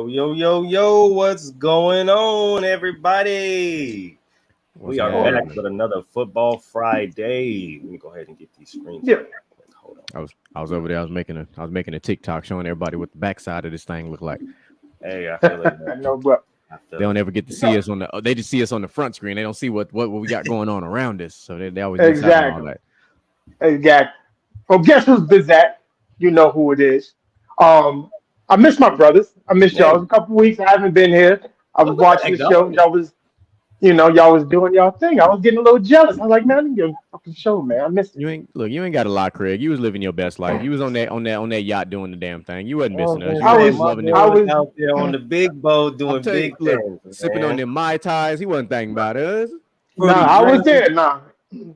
Yo, what's going on, everybody? We are back with another Football Friday. Let me go ahead and get these screens. Yeah. Hold on. I was over there. I was making a TikTok showing everybody what the backside of this thing look like. Hey, I feel it, man. I know, bro. They don't ever get to see us on the. They just see us on the front screen. They don't see what we got going on around us. So they always miss out on all Exactly. that. Exactly. Well, guess who's Bizak? You know who it is. Um, I miss my brothers. I miss y'all. Man, It's a couple weeks I haven't been here. I was what the watching heck, the show. dog? Y'all was doing y'all thing. I was getting a little jealous. I was like, man, I need a fucking show, man. I miss it. You ain't got a lot, Craig. You was living your best life. You was on that yacht doing the damn thing. You wasn't Oh, missing us. man, You I was man, was, my loving boy I them. was was, out there on the big boat I'm doing telling you, big look, things, sipping on man. them mai tais. He wasn't thinking about us. nah, Fruity I was drinks there. Nah,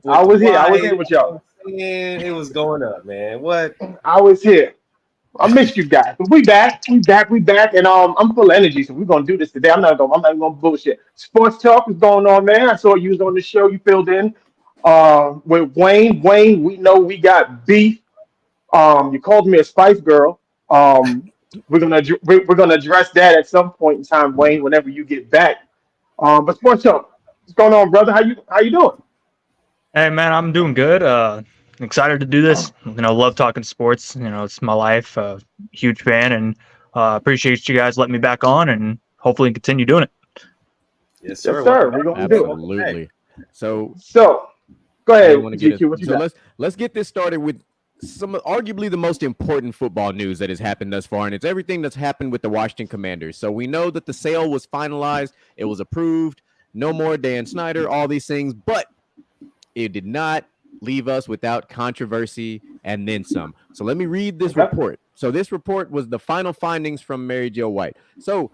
I with the was here. I was wine. here with y'all. Man, it was going up, man. What? I was here. I missed you guys. But we back, and I'm full of energy, so we're gonna do this today. I'm not gonna bullshit. Sports talk is going on, man. I saw you was on the show, you filled in with Wayne. Wayne, we know we got beef. You called me a Spice Girl. We're gonna address that at some point in time, Wayne, whenever you get back. But sports talk, what's going on, brother? How you doing? Hey man, I'm doing good. Excited to do this. Love talking sports. It's my life. Huge fan, and appreciate you guys letting me back on, and hopefully continue doing it. Yes, Yes, sir. sir. Welcome We're back, gonna man. do it. Welcome back. Absolutely. So So go I ahead, didn't want to get it. GQ. What you So got? let's get this started with some arguably the most important football news that has happened thus far, and it's everything that's happened with the Washington Commanders. So we know that the sale was finalized, it was approved, no more Dan Snyder, all these things, but it did not leave us without controversy and then some. So let me read this Okay. report. So this report was the final findings from Mary Jo White. So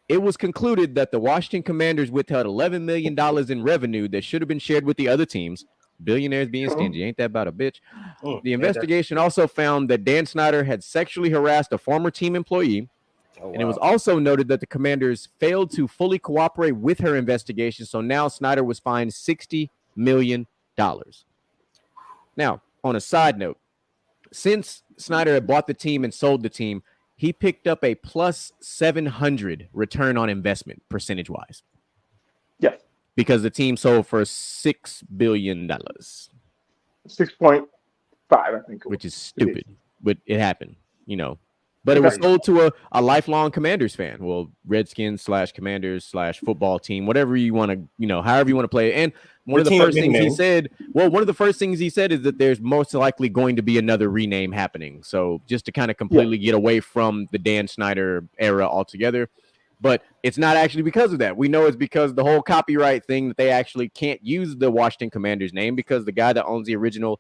it was concluded that the Washington Commanders withheld $11 million in revenue that should have been shared with the other teams. Billionaires being stingy. Ain't that about a bitch? The Ain't that- investigation also found that Dan Snyder had sexually harassed a former team employee. Oh, And it was wow. also noted that the Commanders failed to fully cooperate with her investigation. So now Snyder was fined $60 million. Now, on a side note, since Snyder had bought the team and sold the team, he picked up a plus 700 return on investment percentage wise Yes. because the team sold for $6 billion, 6.5, I think it was. which is It is. stupid, but it happened. But it was Okay. Crazy. sold to a lifelong Commanders fan. Well, Redskins / Commanders / football team, whatever you want to, however you want to play it. And one Your of the team of first many things he names. said, is that there's most likely going to be another rename happening. So just to kind of Yeah. completely get away from the Dan Snyder era altogether. But it's not actually because of that. We know it's because the whole copyright thing that they actually can't use the Washington Commanders name because the guy that owns the original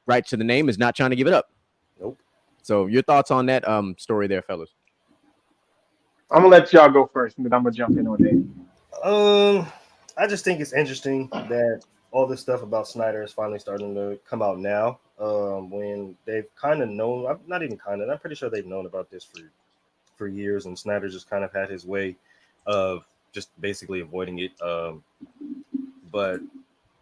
right to the name is not trying to give it up. Nope. So your thoughts on that story there, fellas? I'm gonna let y'all go first, and then I'm gonna jump in on that. Um, I just think it's interesting that all this stuff about Snyder is finally starting to come out now. When they've kind of known, not even kind of, I'm pretty sure they've known about this for years, and Snyder just kind of had his way of just basically avoiding it. But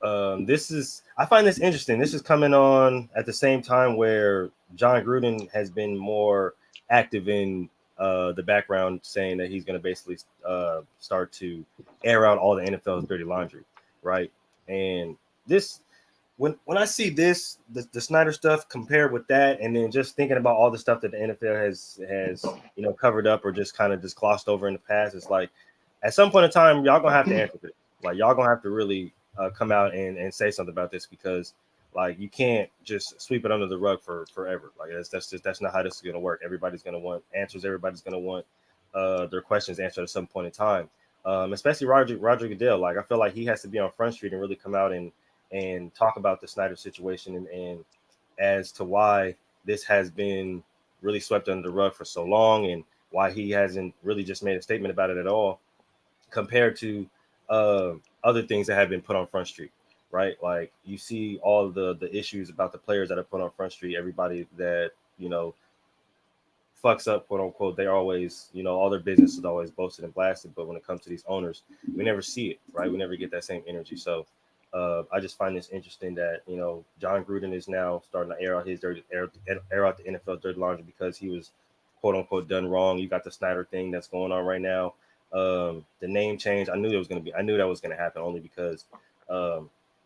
I find this interesting. This is coming on at the same time where John Gruden has been more active in the background, saying that he's going to basically start to air out all the NFL's dirty laundry, right? And this, when I see this, the Snyder stuff compared with that, and then just thinking about all the stuff that the NFL has covered up or just kind of just glossed over in the past, it's like at some point in time, y'all gonna have to answer for this. Like y'all gonna have to really come out and say something about this because like you can't just sweep it under the rug for forever. Like that's not how this is gonna work. Everybody's gonna want answers. Everybody's gonna want their questions answered at some point in time. Especially Roger Goodell. Like I feel like he has to be on Front Street and really come out and talk about the Snyder situation and as to why this has been really swept under the rug for so long and why he hasn't really just made a statement about it at all compared to other things that have been put on Front Street, right? Like you see all the issues about the players that are put on Front Street, everybody that, fucks up, quote unquote, they always, all their business is always boasted and blasted. But when it comes to these owners, we never see it, right? We never get that same energy. So I just find this interesting that, John Gruden is now starting to air out the NFL dirty laundry because he was quote unquote done wrong. You got the Snyder thing that's going on right now. The name change. I knew that was going to happen only because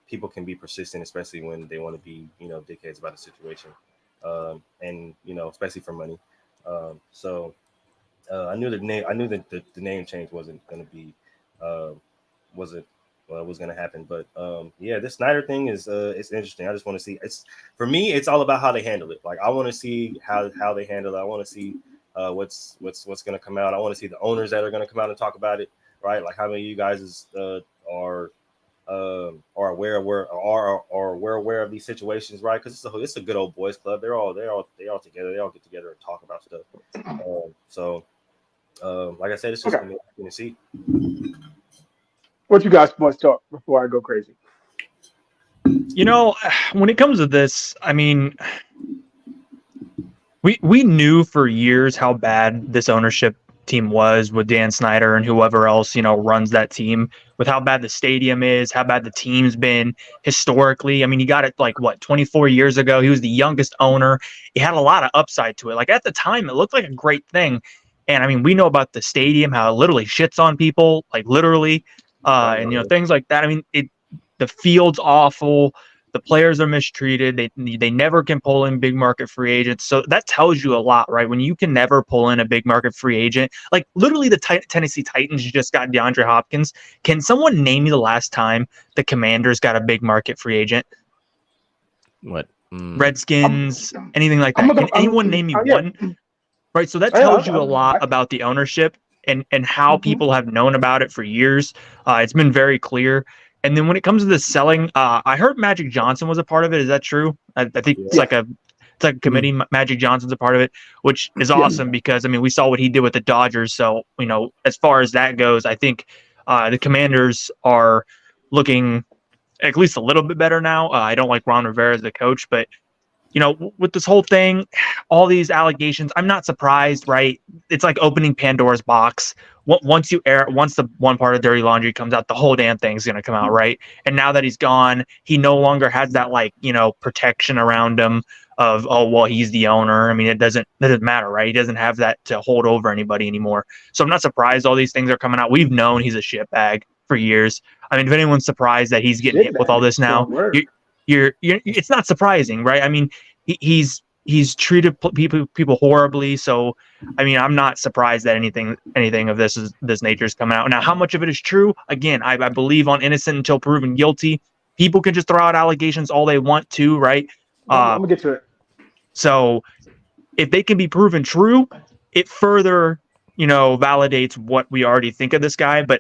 people can be persistent, especially when they want to be, dickheads about a situation, and especially for money. So I knew the name. I knew that the name change wasn't going to be, wasn't. Well, it was going to happen, but this Snyder thing is it's interesting. I just want to see. It's for me. It's all about how they handle it. Like I want to see how they handle it. I want to see what's going to come out. I want to see the owners that are going to come out and talk about it. Right? Like how many of you guys are aware of these situations, right? Because it's a good old boys club. They're all together. They all get together and talk about stuff. Like I said, it's just going to see. What you guys must talk before I go crazy? When it comes to this, I mean, we knew for years how bad this ownership team was with Dan Snyder and whoever else, runs that team, with how bad the stadium is, how bad the team's been historically. I mean, he got it 24 years ago. He was the youngest owner. He had a lot of upside to it. Like at the time, it looked like a great thing. And I mean, we know about the stadium, how it literally shits on people, like literally. And things like that. I mean, the field's awful. The players are mistreated. They never can pull in big market free agents. So that tells you a lot, right? When you can never pull in a big market free agent, like literally the Tennessee Titans just got DeAndre Hopkins. Can someone name me the last time the Commanders got a big market free agent? What? Redskins, anything like that. Can anyone name me one? Right. So that tells you a lot about the ownership and how people have known about it for years. It's been very clear. And then when it comes to the selling, I heard Magic Johnson was a part of it. Is that true? I think it's like a committee. Magic Johnson's a part of it, which is awesome because, I mean, we saw what he did with the Dodgers. So, as far as that goes, I think the Commanders are looking at least a little bit better now. I don't like Ron Rivera as the coach, but with this whole thing, all these allegations, I'm not surprised, right? It's like opening Pandora's box. Once the one part of dirty laundry comes out, the whole damn thing's going to come out, right? And now that he's gone, he no longer has that protection around him of, oh, well, he's the owner. I mean, it doesn't matter, right? He doesn't have that to hold over anybody anymore. So I'm not surprised all these things are coming out. We've known he's a shitbag for years. I mean, if anyone's surprised that he's getting hit with all this now, you're it's not surprising, right? I mean, he's treated people horribly. So, I mean, I'm not surprised that anything of this nature is coming out. Now, how much of it is true? Again, I believe on innocent until proven guilty. People can just throw out allegations all they want to, right? I'm gonna get to it. So, if they can be proven true, it further, validates what we already think of this guy. But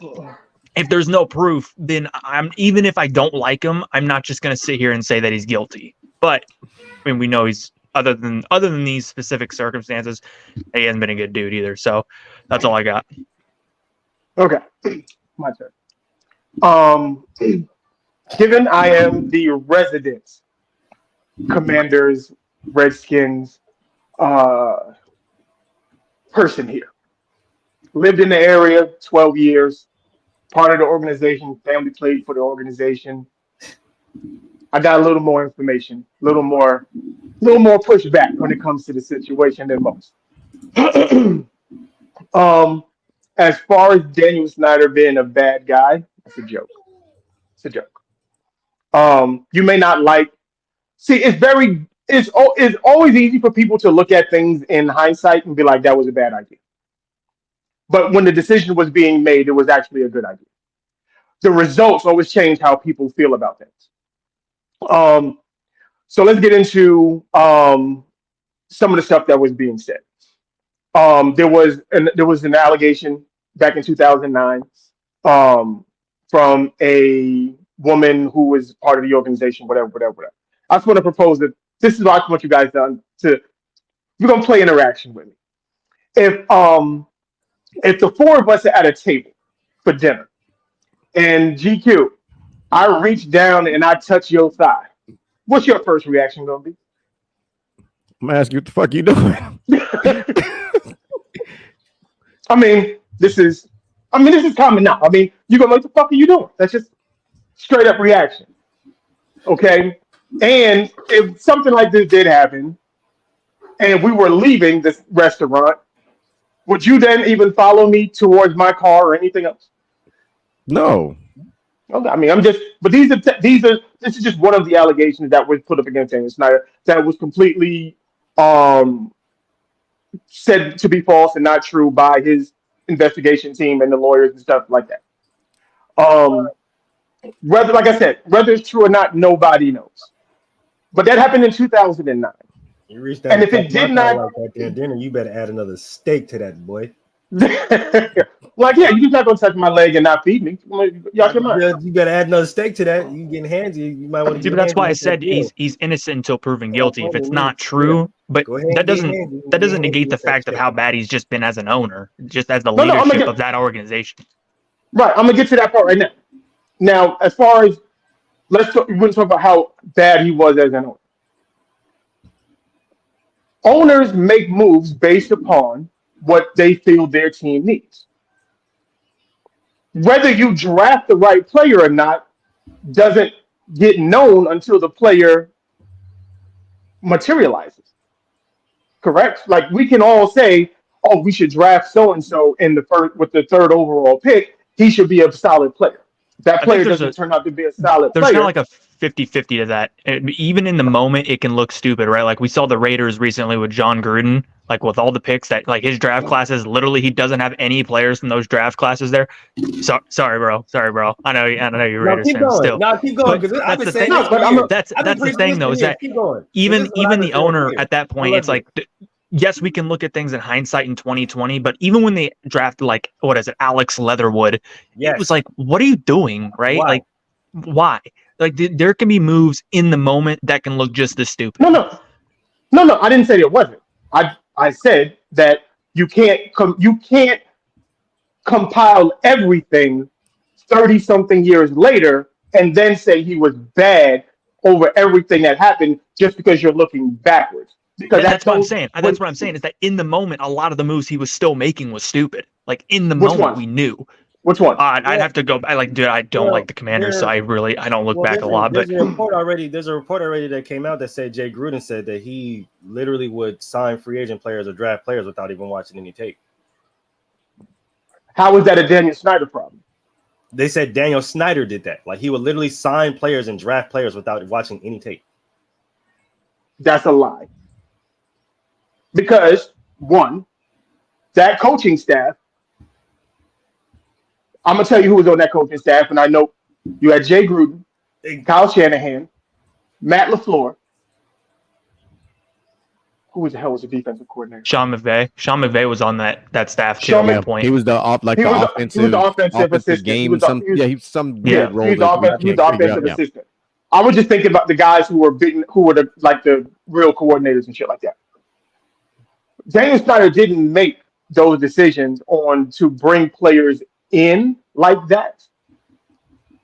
if there's no proof, then even if I don't like him, I'm not just going to sit here and say that he's guilty. But I mean, we know he's other than these specific circumstances, he hasn't been a good dude either. So that's all I got. Okay, my turn. Given I am the resident Commanders, Redskins person here, lived in the area 12 years. Part of the organization, family played for the organization. I got a little more information, a little more pushback when it comes to the situation than most. As far as Daniel Snyder being a bad guy, that's a joke. It's a joke. You may not like. See, it's always easy for people to look at things in hindsight and be like, that was a bad idea. But when the decision was being made, it was actually a good idea. The results always change how people feel about things. So let's get into some of the stuff that was being said. There was an allegation back in 2009 from a woman who was part of the organization, whatever. I just want to propose that this is what I want you guys done to. You're gonna play interaction with me. If the four of us are at a table for dinner, and GQ, I reach down and I touch your thigh, what's your first reaction gonna be? I'm gonna ask you what the fuck you doing. I mean, this is common now. I mean, you're gonna like, the fuck are you doing? That's just straight up reaction. Okay? And if something like this did happen, and we were leaving this restaurant, would you then even follow me towards my car or anything else? No. Okay, I mean, but this is just one of the allegations that was put up against Daniel Snyder that was completely um, said to be false and not true by his investigation team and the lawyers and stuff like that. Um, whether, like I said, whether it's true or not, nobody knows. But that happened in 2009. You reached out And and if it touched my did car not, like that there, dinner, you better add another steak to that, boy. like, yeah, you're just not gonna touch my leg and not feed me. Y'all come on. You better add another steak to that. You getting handsy. You might want to See, get but that's handsy why I with that said deal. he's innocent until proven guilty. If it's Yeah. not true, but Go ahead that and get handsy. doesn't Get handsy negate the with that fact of steak. how bad he's just been as an owner, just as the No, I'm leadership gonna of that organization. right. I'm gonna get to that part right now. Now, as far as we're gonna talk about how bad he was as an owner. Owners make moves based upon what they feel their team needs. Whether you draft the right player or not doesn't get known until the player materializes. Correct? Like we can all say, "Oh, we should draft so and so in the first with the third overall pick. He should be a solid player." If that I think player doesn't turn out to be a solid There's kind player, of like a 50-50 to that. Even in the moment, it can look stupid, right? Like we saw the Raiders recently with John Gruden, like with all the picks that like his draft classes, literally he doesn't have any players from those draft classes there. Sorry, bro. I know you're No, Raiders keep fans going. still. No, keep going. Because I've That's been the saying thing. this for but I'm years. That's I've been the preaching thing this though, for is years. that Keep going. 'Cause this is what I've even been the saying for owner years. at that I point, love it's you. like yes, we can look at things in hindsight in 2020, but even when they drafted like what is it, Alex Leatherwood, it was Yes. like, what are you doing, right? Why? Like why? Like there can be moves in the moment that can look just as stupid. no. I didn't say it wasn't. I said that you can't compile everything 30 something years later and then say he was bad over everything that happened just because you're looking backwards. Because That's what I'm saying. when, That's what I'm saying is that in the moment, a lot of the moves he was still making was stupid. Like in the which moment, one? we knew. Which one? I'd have to go. Dude, I don't like Well, the Commanders, so I don't look back a lot. But there's a report already. There's a report already that came out that said Jay Gruden said that he literally would sign free agent players or draft players without even watching any tape. How is that a Daniel Snyder problem? They said Daniel Snyder did that. Like he would literally sign players and draft players without watching any tape. That's a lie. Because one, that coaching staff, I'm gonna tell you who was on that coaching staff, and I know you had Jay Gruden, Kyle Shanahan, Matt LaFleur. Who the hell was the defensive coordinator? Sean McVay was on that staff too Sean at Mc- one point. He was the He was the offensive assistant. game. He was He's some Yeah, weird role. he's that we the can't figure offensive out. Yeah. assistant. I was just thinking about the guys who were the real coordinators and shit like that. Daniel Snyder didn't make those decisions on to bring players in like that.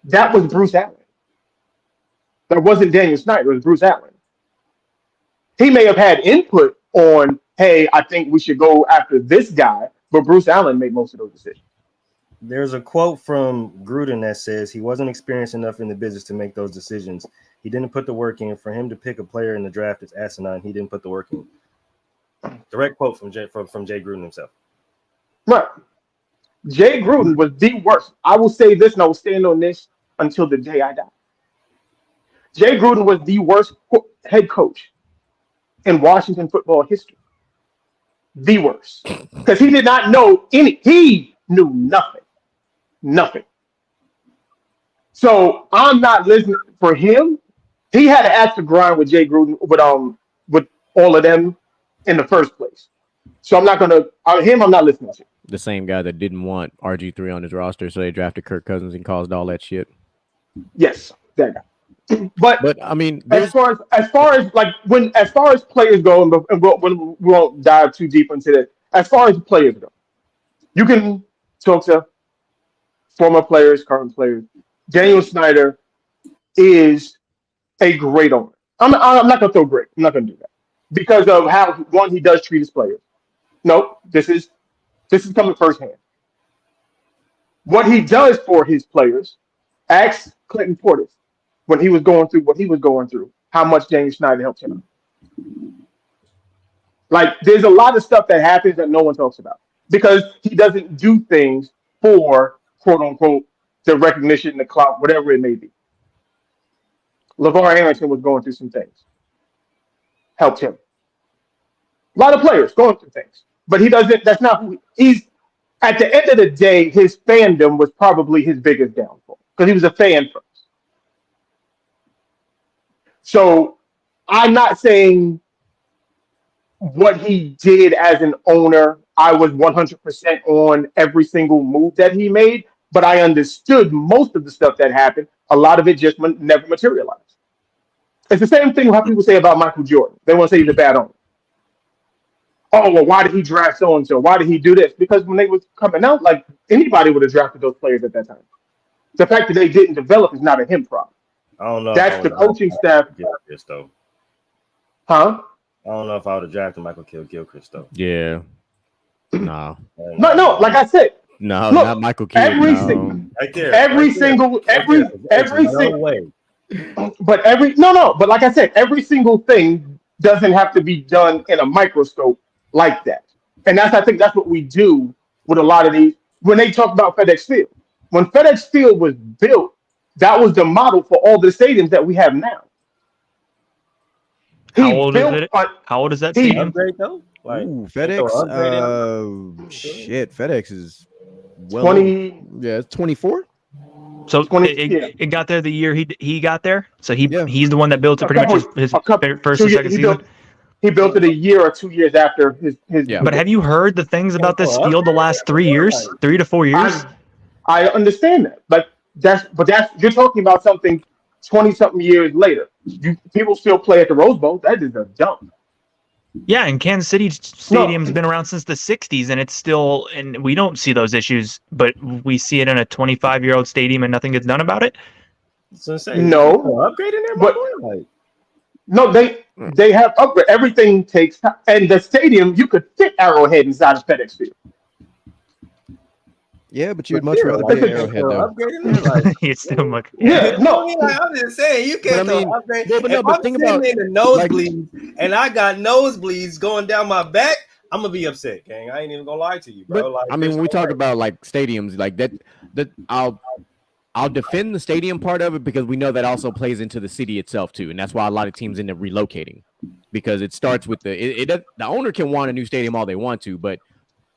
That was Bruce Allen. That wasn't Daniel Snyder. It was Bruce Allen. He may have had input on, hey, I think we should go after this guy, but Bruce Allen made most of those decisions. There's a quote from Gruden that says he wasn't experienced enough in the business to make those decisions. He didn't put the work in. For him to pick a player in the draft is asinine. He didn't put the work in. Direct quote from Jay Gruden himself. Right. Jay Gruden was the worst. I will say this, and I will stand on this until the day I die. Jay Gruden was the worst head coach in Washington football history. The worst. Because he did not know he knew nothing. Nothing. So I'm not listening for him. He had to ask to grind with Jay Gruden with all of them in the first place. So I'm not gonna I'm not listening to. The same guy that didn't want RG3 on his roster, so they drafted Kirk Cousins and caused all that shit. Yes, that guy. But I mean, as far as players go, and we won't dive too deep into that. As far as players go, you can talk to former players, current players. Daniel Snyder is a great owner. I'm not gonna throw great. I'm not gonna do that because of how he does treat his players. No, this is coming firsthand. What he does for his players, ask Clinton Portis when he was going through what he was going through, how much Daniel Snyder helped him out. Like, there's a lot of stuff that happens that no one talks about because he doesn't do things for quote unquote the recognition, the clout, whatever it may be. LeVar Arrington was going through some things, helped him. A lot of players going through things, but he doesn't. That's not who he's. At the end of the day, his fandom was probably his biggest downfall because he was a fan first. So I'm not saying what he did as an owner, I was 100% on every single move that he made, but I understood most of the stuff that happened. A lot of it just never materialized. It's the same thing how people say about Michael Jordan. They want to say he's a bad owner. Oh, well, why did he draft so and so? Why did he do this? Because when they was coming out, like anybody would have drafted those players at that time. The fact that they didn't develop is not a him problem. I don't know. That's the coaching staff. This though. Huh? I don't know if I would have drafted Michael Gilchrist though. Yeah. No. No. Like I said, No, look, not Michael Kidd. every No. single, Right there. every right single, there. every, Right there. every There's no single. way. But but like I said, every single thing doesn't have to be done in a microscope like that. And I think that's what we do with a lot of these. When they talk about FedEx Field, when FedEx Field was built, that was the model for all the stadiums that we have now. How old is it? How old is that he- stadium? Upgrade though. Like Ooh, so upgrade FedEx. Shit, FedEx is 20. Yeah, it's 24. So 20 it got there the year he got there. So Yeah. he's the one that built it pretty much his first or second season. He built it a year or 2 years after his. Yeah. But have you heard the things about this field the last 3 years, 3 to 4 years? I understand that, but you're talking about something 20-something years later. People still play at the Rose Bowl. That is a dump. Yeah, and Kansas City Stadium's been around since the 60s, and it's still, and we don't see those issues, but we see it in a 25-year-old stadium and nothing gets done about it. So No. upgrading there, But- like No, they have upgrade. Everything takes time. And the stadium, you could fit Arrowhead inside of FedEx Field. Yeah, but you'd much rather that's be at a- Arrowhead though. upgrading there, like It's still like, Yeah, no. like, I'm just saying you can't But I mean, upgrade. no, but no, if but I'm think sitting about, in the nosebleeds and I got nosebleeds going down my back, I'm gonna be upset, gang. I ain't even gonna lie to you, bro. But, Like, I mean, when we talk about like stadiums, like that I'll defend the stadium part of it because we know that also plays into the city itself too, and that's why a lot of teams end up relocating because it starts with the owner can want a new stadium all they want to, but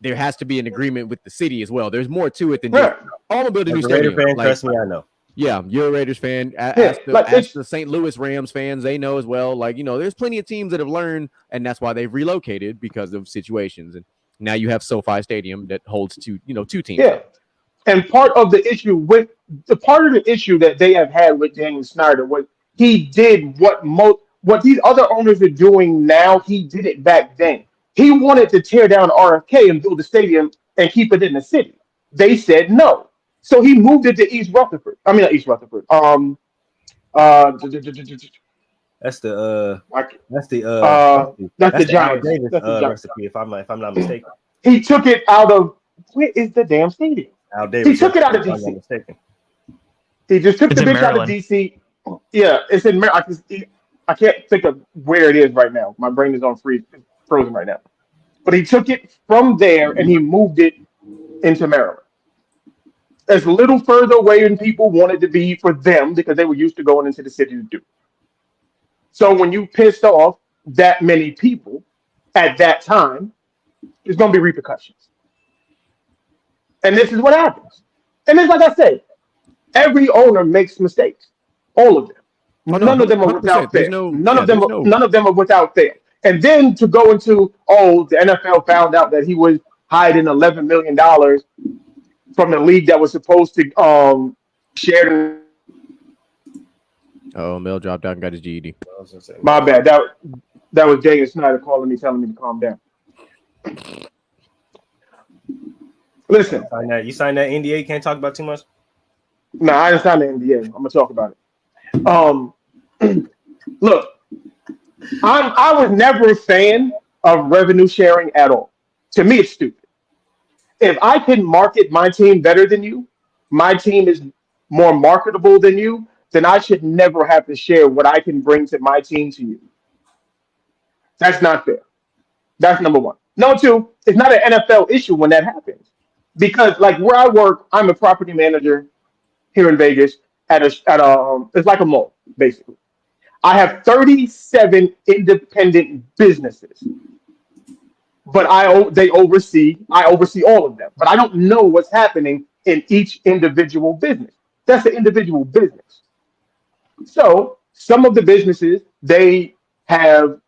there has to be an agreement with the city as well. There's more to it than just, I want to build a new as a Raider stadium. fan, Like, trust me, I know. yeah, you're a Raiders fan. like, Ask the St. Louis Rams fans; they know as well. Like there's plenty of teams that have learned, and that's why they've relocated because of situations. And now you have SoFi Stadium that holds two teams. Yeah. And part of the issue that they have had with Daniel Snyder was he did what these other owners are doing now. He did it back then. He wanted to tear down RFK and build a stadium and keep it in the city. They said no. So he moved it to East Rutherford. I mean, not East Rutherford. That's the that's the Al Giants. Davis, That's the Giants. recipe, if I'm not mistaken. He took it out of where is the damn stadium? Al Davis. He took it out of if I'm not DC. mistaken. He just took It's the in bitch out of Maryland. DC. Yeah, it's in Maryland. I can't think of where it is right now. My brain is on frozen right now. But he took it from there and he moved it into Maryland. As little further away than people wanted to be for them because they were used to going into the city to do. So when you pissed off that many people at that time, there's going to be repercussions. And this is what happens. And it's like I said, every owner makes mistakes. All of them. None of them are without fail. None of them are without fail. And then to go into, the NFL found out that he was hiding $11 million from the league that was supposed to share. Oh, Mel dropped out and got his GED. My bad. That was Daniel Snyder calling me, telling me to calm down. Listen. You signed that NDA. Can't talk about too much. No, I didn't sign the NDA. I'm gonna talk about it. Look, I was never a fan of revenue sharing at all. To me, it's stupid. If I can market my team better than you, my team is more marketable than you, then I should never have to share what I can bring to my team to you. That's not fair. That's number one. Number two, it's not an NFL issue when that happens. Because like where I work, I'm a property manager here in Vegas it's like a mall, basically. I have 37 independent businesses, but I oversee all of them. But I don't know what's happening in each individual business. That's an individual business. So some of the businesses they have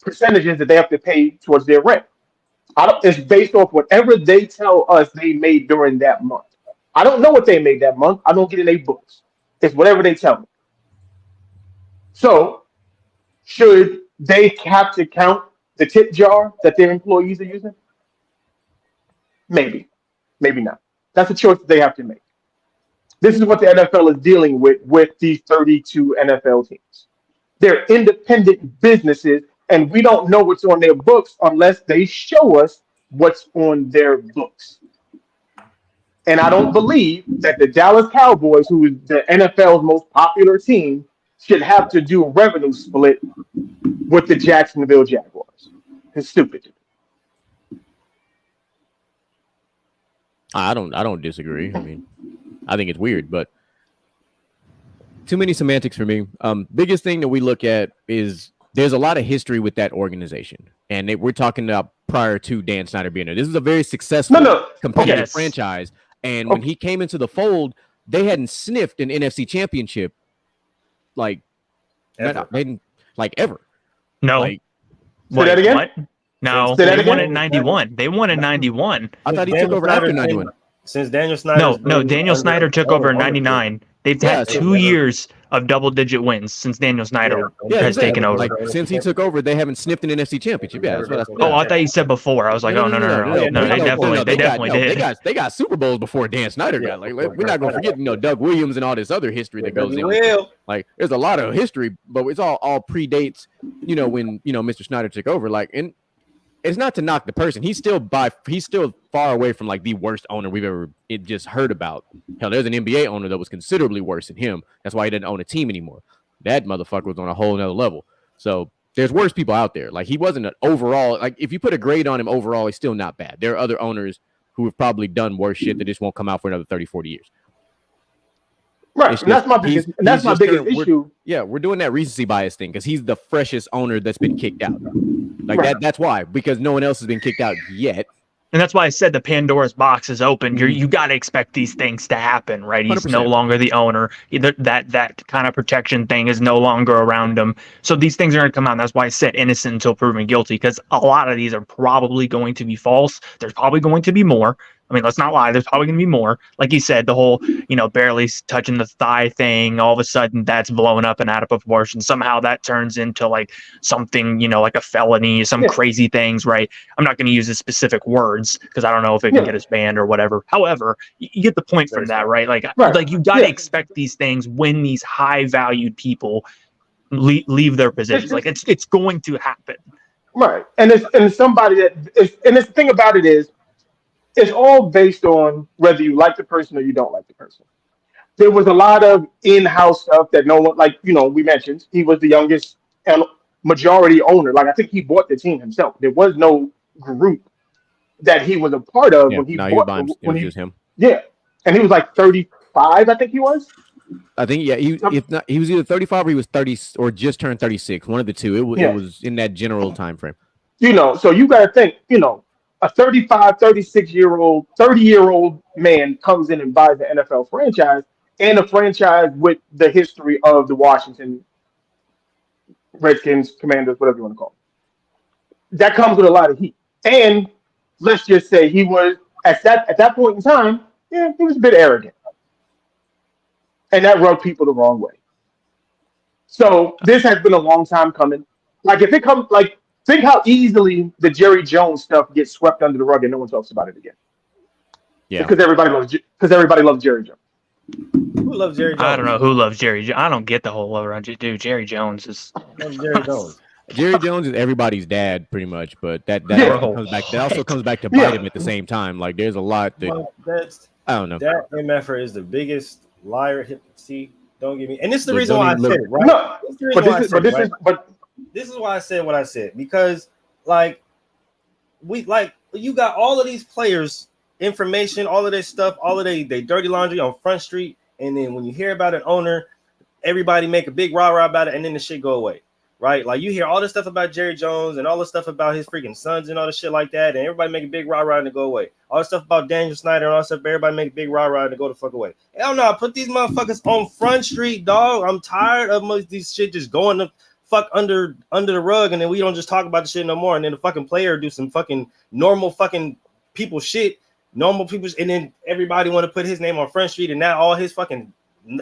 percentages that they have to pay towards their rent. It's based off whatever they tell us they made during that month. I don't know what they made that month. I don't get in their books. It's whatever they tell me. So should they have to count the tip jar that their employees are using? Maybe, maybe not. That's a choice that they have to make. This is what the NFL is dealing with these 32 NFL teams. They're independent businesses, and we don't know what's on their books unless they show us what's on their books. And I don't believe that the Dallas Cowboys, who is the NFL's most popular team, should have to do a revenue split with the Jacksonville Jaguars. It's stupid. I don't disagree. I mean, I think it's weird, but too many semantics for me. Biggest thing that we look at is there's a lot of history with that organization, and we're talking about prior to Dan Snyder being there. This is a very successful competitive franchise, and when he came into the fold, they hadn't sniffed an NFC championship like ever. No. Say that again? What? No, they won in 91. They won in 91. I thought he took over after 91. Since Daniel Snyder. No, Daniel Snyder took over in 99. They've had 2 years of double-digit wins since Daniel Snyder has taken over. Like, since he took over, they haven't sniffed an NFC championship. Yeah, that's what I thought. Oh, I thought you said before. I was like, no, they definitely did. They got Super Bowls before Dan Snyder got. Like, we're not gonna forget, Doug Williams and all this other history that goes in. Like, there's a lot of history, but it's all predates. When Mr. Snyder took over. Like, and it's not to knock the person. He's still far away from like the worst owner we've ever just heard about. Hell, there's an NBA owner that was considerably worse than him. That's why he didn't own a team anymore. That motherfucker was on a whole nother level. So there's worse people out there. Like, he wasn't an overall, like, if you put a grade on him overall, he's still not bad. There are other owners who have probably done worse shit that just won't come out for another 30, 40 years. Right. And that's my biggest issue. We're doing that recency bias thing because he's the freshest owner that's been kicked out. Like that's why, because no one else has been kicked out yet. And that's why I said the Pandora's box is open. You got to expect these things to happen, right? He's 100%. No longer the owner. Either that kind of protection thing is no longer around him. So these things are going to come out. And that's why I said innocent until proven guilty, because a lot of these are probably going to be false. There's probably going to be more. I mean, let's not lie. There's probably going to be more. Like you said, the whole, barely touching the thigh thing, all of a sudden that's blown up and out of proportion. Somehow that turns into like something, like a felony, some crazy things, right? I'm not going to use the specific words because I don't know if it can get us banned or whatever. However, you get the point from that, right? Like you got to expect these things when these high valued people leave their positions. Like it's going to happen. Right. And somebody the thing about it is, it's all based on whether you like the person or you don't like the person. There was a lot of in-house stuff that no one, like, we mentioned, he was the youngest and majority owner. Like, I think he bought the team himself. There was no group that he was a part of when he bought it. It was just him. Yeah. And he was like 35, I think he was. I think, he was either 35 or he was 30 or just turned 36. One of the two. It was in that general time frame. So you got to think, a 35, 36-year-old, 30-year-old man comes in and buys the NFL franchise, and a franchise with the history of the Washington Redskins, Commanders, whatever you want to call it. That comes with a lot of heat. And let's just say he was, at that point in time, he was a bit arrogant. And that rubbed people the wrong way. So this has been a long time coming. Like, if it comes, like, think how easily the Jerry Jones stuff gets swept under the rug and no one talks about it again. Yeah, because everybody loves Jerry Jones. Who loves Jerry Jones? I don't know who loves Jerry Jones. I don't get the whole love around dude. Jerry Jones is Jerry Jones. Jerry Jones is everybody's dad, pretty much. But that comes back. That also comes back to bite him at the same time. Like, there's a lot that I don't know. That MFer is the biggest liar. See, don't get me. And this is the reason why I said it, right? No, this is why I said what I said, because, like, you got all of these players information, all of this stuff, all of they dirty laundry on Front Street, and then when you hear about an owner, everybody make a big rah-rah about it, and then the shit go away, right? Like you hear all this stuff about Jerry Jones and all the stuff about his freaking sons and all the shit like that, and everybody make a big rah-rah and go away. All the stuff about Daniel Snyder and all that stuff, everybody make a big rah-rah and go the fuck away. Hell no, put these motherfuckers on Front Street, dog. I'm tired of most of these shit just going the fuck under the rug, and then we don't just talk about the shit no more, and then the fucking player do some fucking normal fucking people shit, normal people, and then everybody want to put his name on Front Street, and now all his fucking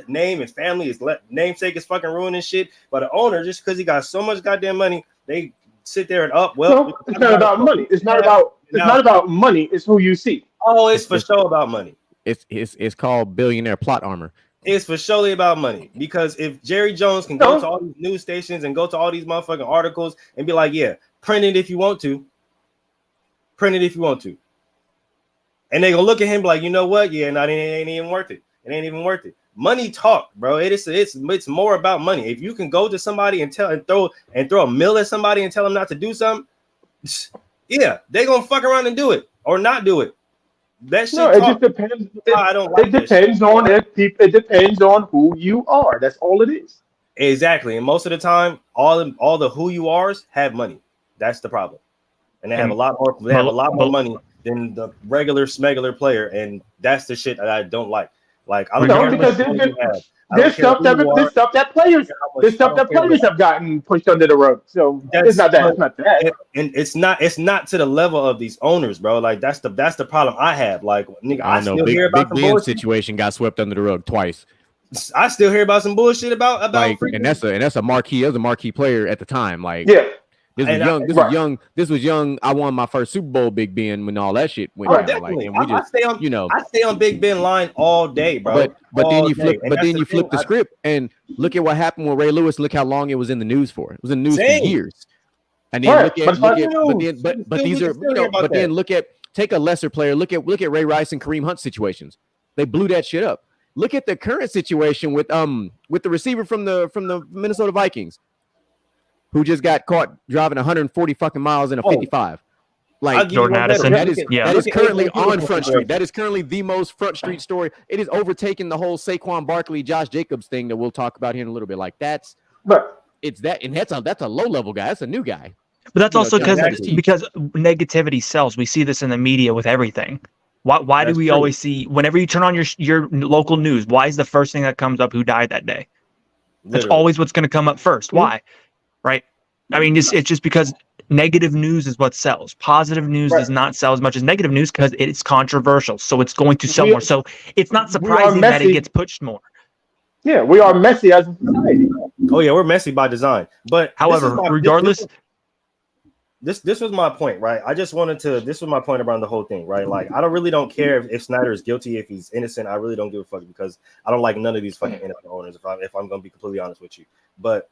name and family is namesake is fucking ruining shit. But the owner, just because he got so much goddamn money, they sit there and no, it's not about money. It's not about money. It's who you see. Oh, it's for sure about money. It's called billionaire plot armor. It's for surely about money, because if Jerry Jones can go to all these news stations and go to all these motherfucking articles and be like, yeah, print it if you want to, and they gonna look at him like, you know what? Yeah, no, it ain't even worth it. It ain't even worth it. Money talk, bro. It's more about money. If you can go to somebody and throw a mill at somebody and tell them not to do something, yeah, they gonna fuck around and do it or not do it. That shit. No, it just depends. It depends on who you are. That's all it is. Exactly. And most of the time, all the who you are's have money. That's the problem. And they have a lot more. They have a lot more money than the regular smuggler player, and that's the shit that I don't like. Like I don't know, because there's stuff that players have gotten pushed under the rug. So it's not that. It's not that. And it's not to the level of these owners, bro. Like that's the problem I have. Like nigga, I still hear about the bullshit situation got swept under the rug twice. I still hear about some bullshit about like, and that's a marquee player at the time. Like yeah. This was young. I won my first Super Bowl, Big Ben, when all that shit went down. Definitely. Like, and I stay on Big Ben line all day, bro. But then you flip the script and look at what happened with Ray Lewis. Look how long it was in the news for. It was in the news for years. And then take a lesser player. Look at Ray Rice and Kareem Hunt situations. They blew that shit up. Look at the current situation with the receiver from the Minnesota Vikings, who just got caught driving 140 fucking miles in a 55. Like Jordan Addison. That is currently on Front Street. That is currently the most Front Street story. It is overtaking the whole Saquon Barkley, Josh Jacobs thing that we'll talk about here in a little bit. Like that's a low level guy. That's a new guy. But that's also because negativity sells. We see this in the media with everything. Why do we always see, whenever you turn on your local news, why is the first thing that comes up who died that day? That's always what's going to come up first. Why? Right? I mean, it's just because negative news is what sells. Positive news does not sell as much as negative news because it's controversial. So it's going to sell more. So it's not surprising that it gets pushed more. Yeah, we are messy as a society. Oh yeah, we're messy by design. But however, regardless, this was my point, right? This was my point around the whole thing, right? Like I don't care if Snyder is guilty, if he's innocent. I really don't give a fuck, because I don't like none of these fucking NFL owners, if I'm gonna be completely honest with you. But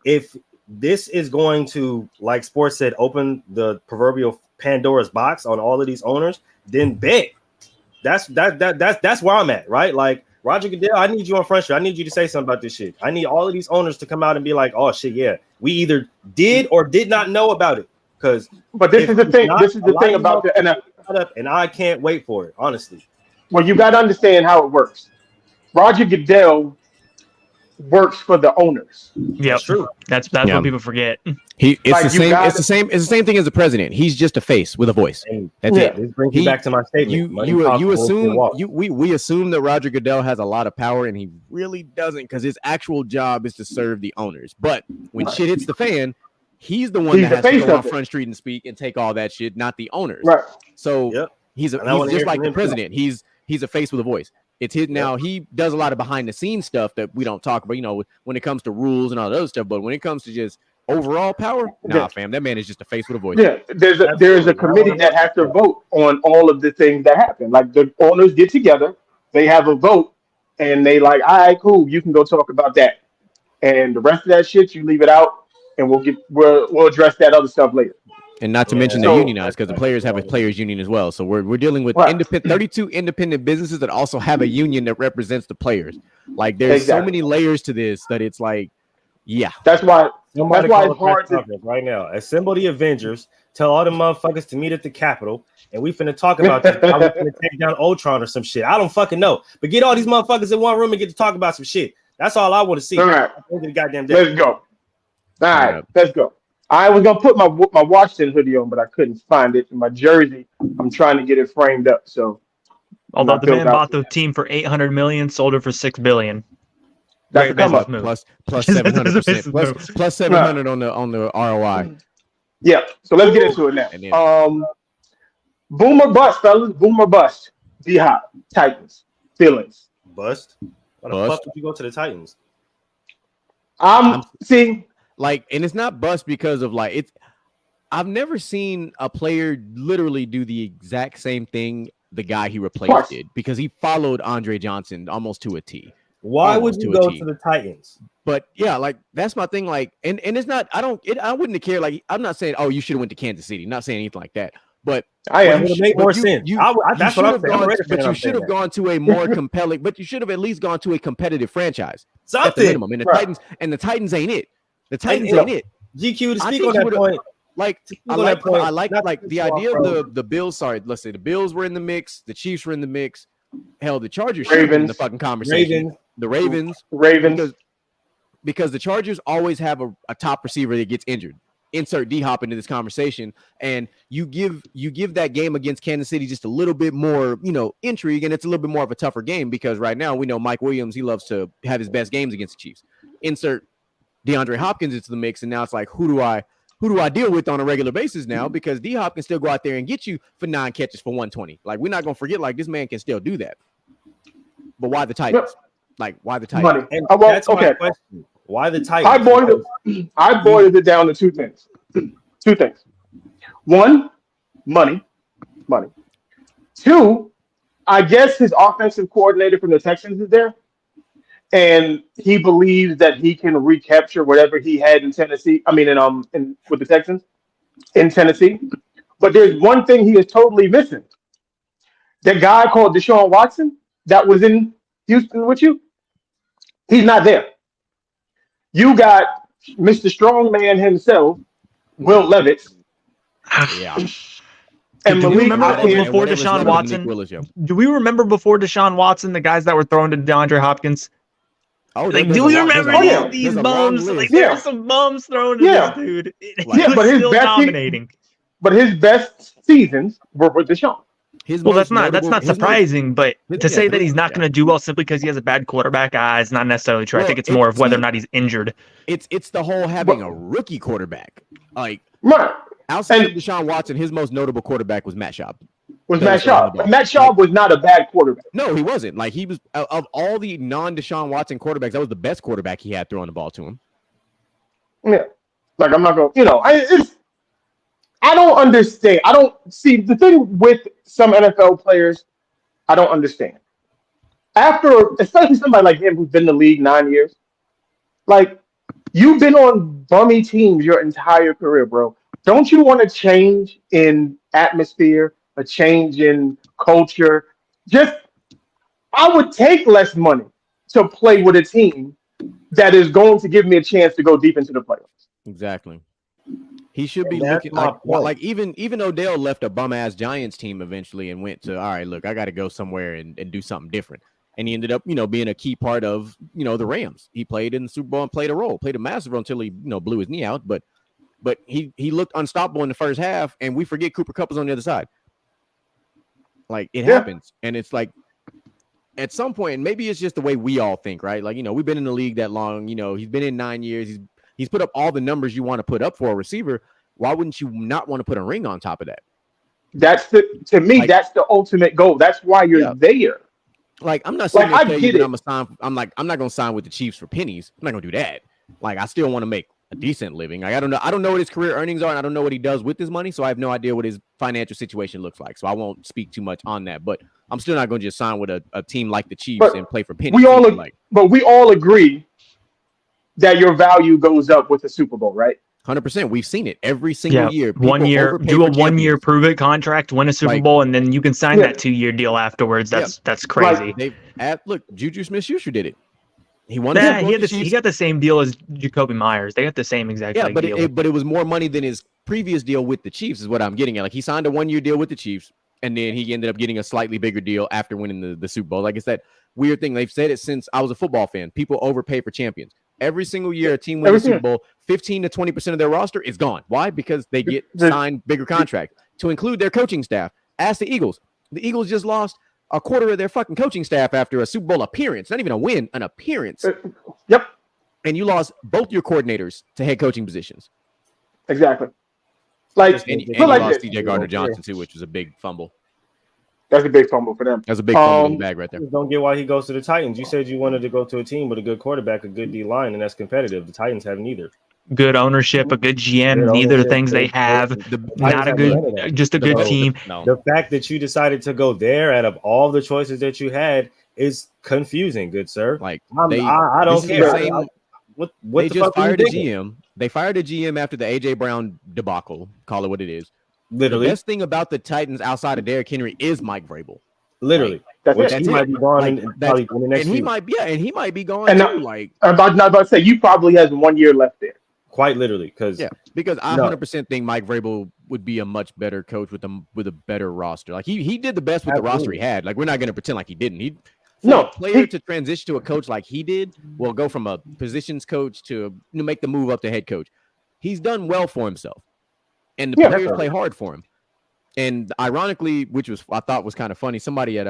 if this is going to, like Sports said, open the proverbial Pandora's box on all of these owners, then bet. That's where I'm at, right? Like Roger Goodell, I need you on Front Street. I need you to say something about this shit. I need all of these owners to come out and be like, oh shit, yeah, we either did or did not know about it. But this is the thing. This is the thing about the NFL, and I can't wait for it, honestly. Well, you got to understand how it works. Roger Goodell works for the owners. Yeah, that's true. That's what people forget. It's the same thing as the president. He's just a face with a voice. That's it. This brings me back to my statement. We assume that Roger Goodell has a lot of power, and he really doesn't, because his actual job is to serve the owners. But when shit hits the fan, he's the one that has to go on Front Street and speak and take all that shit, not the owners. Right. So he's just like the president. He's a face with a voice. It's his now. He does a lot of behind the scenes stuff that we don't talk about, when it comes to rules and all those stuff. But when it comes to just overall power, fam, that man is just a face with a voice. Yeah, there's a committee that has to vote on all of the things that happen. Like the owners get together, they have a vote, and they like, all right, cool, you can go talk about that, and the rest of that shit you leave it out, and we'll address that other stuff later. And not to mention they're unionized, because the players have a players union as well. So we're dealing with 32 independent businesses that also have a union that represents the players. Like there's so many layers to this that it's like Yeah. That's why. Somebody That's why call it's a press hard to. conference right now. Assemble the Avengers. Tell all the motherfuckers to meet at the Capitol, and we finna talk about this. How we finna take down Ultron or some shit. I don't fucking know. But get all these motherfuckers in one room and get to talk about some shit. That's all I want to see. All right, The goddamn day. let's go. All right, Yeah. let's go. I was gonna put my Washington hoodie on, but I couldn't find it. My jersey, I'm trying to get it framed up. So, Although not the built man out bought for the that. team for $800 million, sold it for $6 billion. That's Great a come business up. move. Plus That's a 700%. business move. Plus 700 on the ROI. Yeah. So let's get into it now. And then- Boom or bust, fellas. Boom or bust. D-Hop, Titans, feelings. Bust. Why the Bust. fuck would you go to the Titans? See. Like, and it's not bust because of like it's. I've never seen a player literally do the exact same thing the guy he replaced did, because he followed Andre Johnson almost to a T. Why would Almost you to a go T. to the Titans? But yeah, like that's my thing. Like, and it's not. I wouldn't have cared. Like, I'm not saying, oh, you should have went to Kansas City. Not saying anything like that. But I am. It would make more sense. That's what I'm saying. I'm a Raider fan, But you I'm should have saying gone to a more compelling. But you should have at least gone to a competitive franchise. At the something. minimum. And the Titans ain't it. The Titans And- ain't it. GQ to I speak think on you that would've- point. Like I on that point, like not like to the swap idea from- of the Bills. Sorry, let's say the Bills were in the mix, the Chiefs were in the mix. Hell, the Chargers should have been in the fucking conversation. The Ravens, because the Chargers always have a top receiver that gets injured. Insert D-Hop into this conversation, and you give that game against Kansas City just a little bit more, intrigue, and it's a little bit more of a tougher game because right now we know Mike Williams, he loves to have his best games against the Chiefs. Insert DeAndre Hopkins into the mix, and now it's like, who do I deal with on a regular basis now? Because D-Hop can still go out there and get you for 9 catches for 120. Like, we're not gonna forget, like, this man can still do that. But why the Titans? Like, why the Titans? Money. And Well, that's my okay. question. Why the Titans? I boiled it down to two things. Two things. One, money. Two, I guess his offensive coordinator from the Texans is there, and he believes that he can recapture whatever he had in Tennessee. I mean, with the Texans in Tennessee. But there's one thing he is totally missing. That guy called Deshaun Watson that was in Houston with you, he's not there. You got Mr. Strongman himself, Will Levis. Yeah. And Do we Malik remember Hopkins. before Deshaun Watson? Do we remember before Deshaun Watson the guys that were thrown to DeAndre Hopkins? Oh, Like, do we remember these bums? Like, there were some bums thrown to this dude. He was still dominating. But his best seasons were with Deshaun. Well, that's not surprising, but to say that he's not going to do well simply because he has a bad quarterback, it's not necessarily true. I think it's more of whether or not he's injured. It's the whole having a rookie quarterback. Like, right. Outside of Deshaun Watson, his most notable quarterback was Matt Schaub. Matt Schaub was not a bad quarterback. No, he wasn't. Like, he was, of all the non-Deshaun Watson quarterbacks, that was the best quarterback he had throwing the ball to him. Yeah. Like, I'm not going to, I don't understand. I don't see the thing with some NFL players. I don't understand. Especially somebody like him who's been in the league 9 years, like, you've been on bummy teams your entire career, bro. Don't you want to change in atmosphere, a change in culture? I would take less money to play with a team that is going to give me a chance to go deep into the playoffs. Exactly. He should be looking like even Odell left a bum ass Giants team eventually and went to, all right, look, I got to go somewhere and do something different. And he ended up, being a key part of, the Rams. He played in the Super Bowl and played a massive role until he, blew his knee out. But he looked unstoppable in the first half, and we forget Cooper Kupp was on the other side. Like, it happens. And it's like, at some point, and maybe it's just the way we all think, right? Like, we've been in the league that long. He's been in 9 years. He's put up all the numbers you want to put up for a receiver. Why wouldn't you not want to put a ring on top of that? That's the ultimate goal. That's why you're there. Like, I'm not saying I'm not going to sign with the Chiefs for pennies. I'm not going to do that. Like, I still want to make a decent living. Like, I don't know what his career earnings are, and I don't know what he does with his money, so I have no idea what his financial situation looks like. So I won't speak too much on that. But I'm still not going to just sign with a team like the Chiefs and play for pennies. But we all agree that your value goes up with the Super Bowl, right? 100%. We've seen it every single year. Do a 1 year prove it contract, win a Super Bowl, and then you can sign that 2 year deal afterwards. That's crazy. Look, Juju Smith-Schuster did it. He wanted to go to the Chiefs. He got the same deal as Jacoby Myers. They got the same exact deal. But it was more money than his previous deal with the Chiefs, is what I'm getting at. Like, he signed a 1-year deal with the Chiefs, and then he ended up getting a slightly bigger deal after winning the Super Bowl. Like, it's that weird thing. They've said it since I was a football fan. People overpay for champions. Every single year, a team wins the Super Bowl, 15 to 20% of their roster is gone. Why? Because they get signed bigger contracts to include their coaching staff. Ask the Eagles. The Eagles just lost a quarter of their fucking coaching staff after a Super Bowl appearance. Not even a win, an appearance. Yep. And you lost both your coordinators to head coaching positions. Exactly. Like, and you lost CJ Gardner-Johnson too, which was a big fumble. That's a big fumble for them. That's a big fumble in the bag right there. Don't get why he goes to the Titans. You said you wanted to go to a team with a good quarterback, a good D line, and that's competitive. The Titans have neither. Good ownership, a good GM. Neither things they have. Not a good, just a good team. No. The fact that you decided to go there out of all the choices that you had is confusing, good sir. Like, I don't care. What they the just fuck fired a GM. They fired a GM after the AJ Brown debacle. Call it what it is. Literally, the best thing about the Titans outside of Derrick Henry is Mike Vrabel. Literally, he might be gone in the next and he few. might be gone and too. Like, I'm about to say, he probably has 1 year left there. Quite literally, because I 100% think Mike Vrabel would be a much better coach with a better roster. Like, he did the best with the roster he had. Like, we're not going to pretend like he didn't. A player to transition to a coach like he did will go from a positions coach to make the move up to head coach. He's done well for himself, and the players play hard for him. And ironically, which I thought was kind of funny, somebody at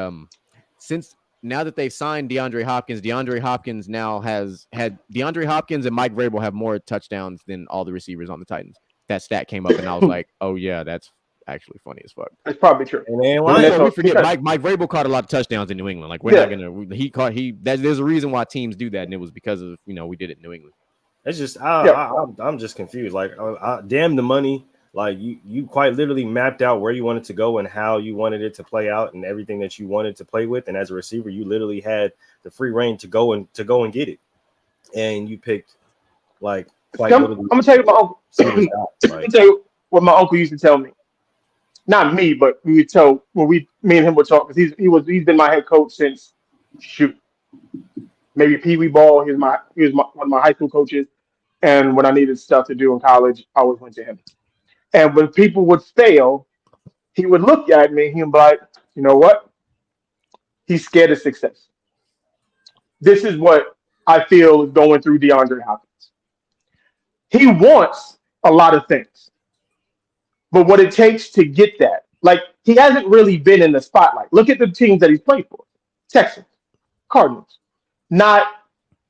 since now that they've signed DeAndre Hopkins now has had DeAndre Hopkins and Mike Vrabel have more touchdowns than all the receivers on the Titans. That stat came up, and I was like, oh yeah, that's actually funny as fuck. That's probably true. And they ain't lying. We forget Mike Vrabel caught a lot of touchdowns in New England. Like, we're not gonna there's a reason why teams do that, and it was because of we did it in New England. It's just I'm just confused. Like, damn the money. Like, you quite literally mapped out where you wanted to go and how you wanted it to play out and everything that you wanted to play with. And as a receiver, you literally had the free reign to go and get it. And you picked like quite I'm gonna tell you my uncle. I'm gonna tell you what my uncle used to tell me. Not me, but we would tell when me and him would talk, because he's been my head coach since maybe Pee Wee ball. He was one of my high school coaches, and when I needed stuff to do in college, I always went to him. And when people would fail, he would look at me. He'd be like, you know what? He's scared of success. This is what I feel is going through DeAndre Hopkins. He wants a lot of things, but what it takes to get that, like, he hasn't really been in the spotlight. Look at the teams that he's played for. Texans, Cardinals. Not,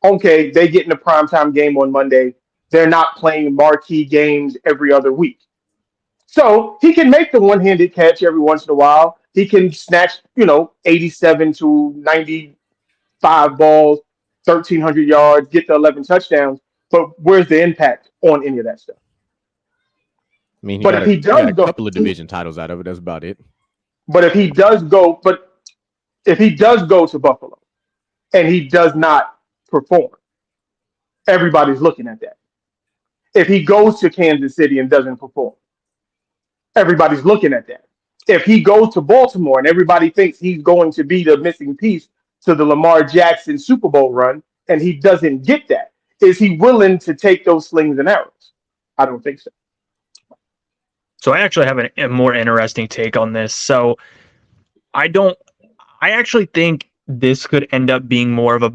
okay, they get in a primetime game on Monday. They're not playing marquee games every other week. So he can make the one-handed catch every once in a while. He can snatch, 87 to 95 balls, 1,300 yards, get the 11 touchdowns. But where's the impact on any of that stuff? I mean, if he does go, a couple of division titles out of it, that's about it. But if he does go to Buffalo and he does not perform, everybody's looking at that. If he goes to Kansas City and doesn't perform, everybody's looking at that. If he goes to Baltimore and everybody thinks he's going to be the missing piece to the Lamar Jackson Super Bowl run, and he doesn't get that, is he willing to take those slings and arrows? I don't think so. So I actually have a more interesting take on this. So I actually think this could end up being more of a,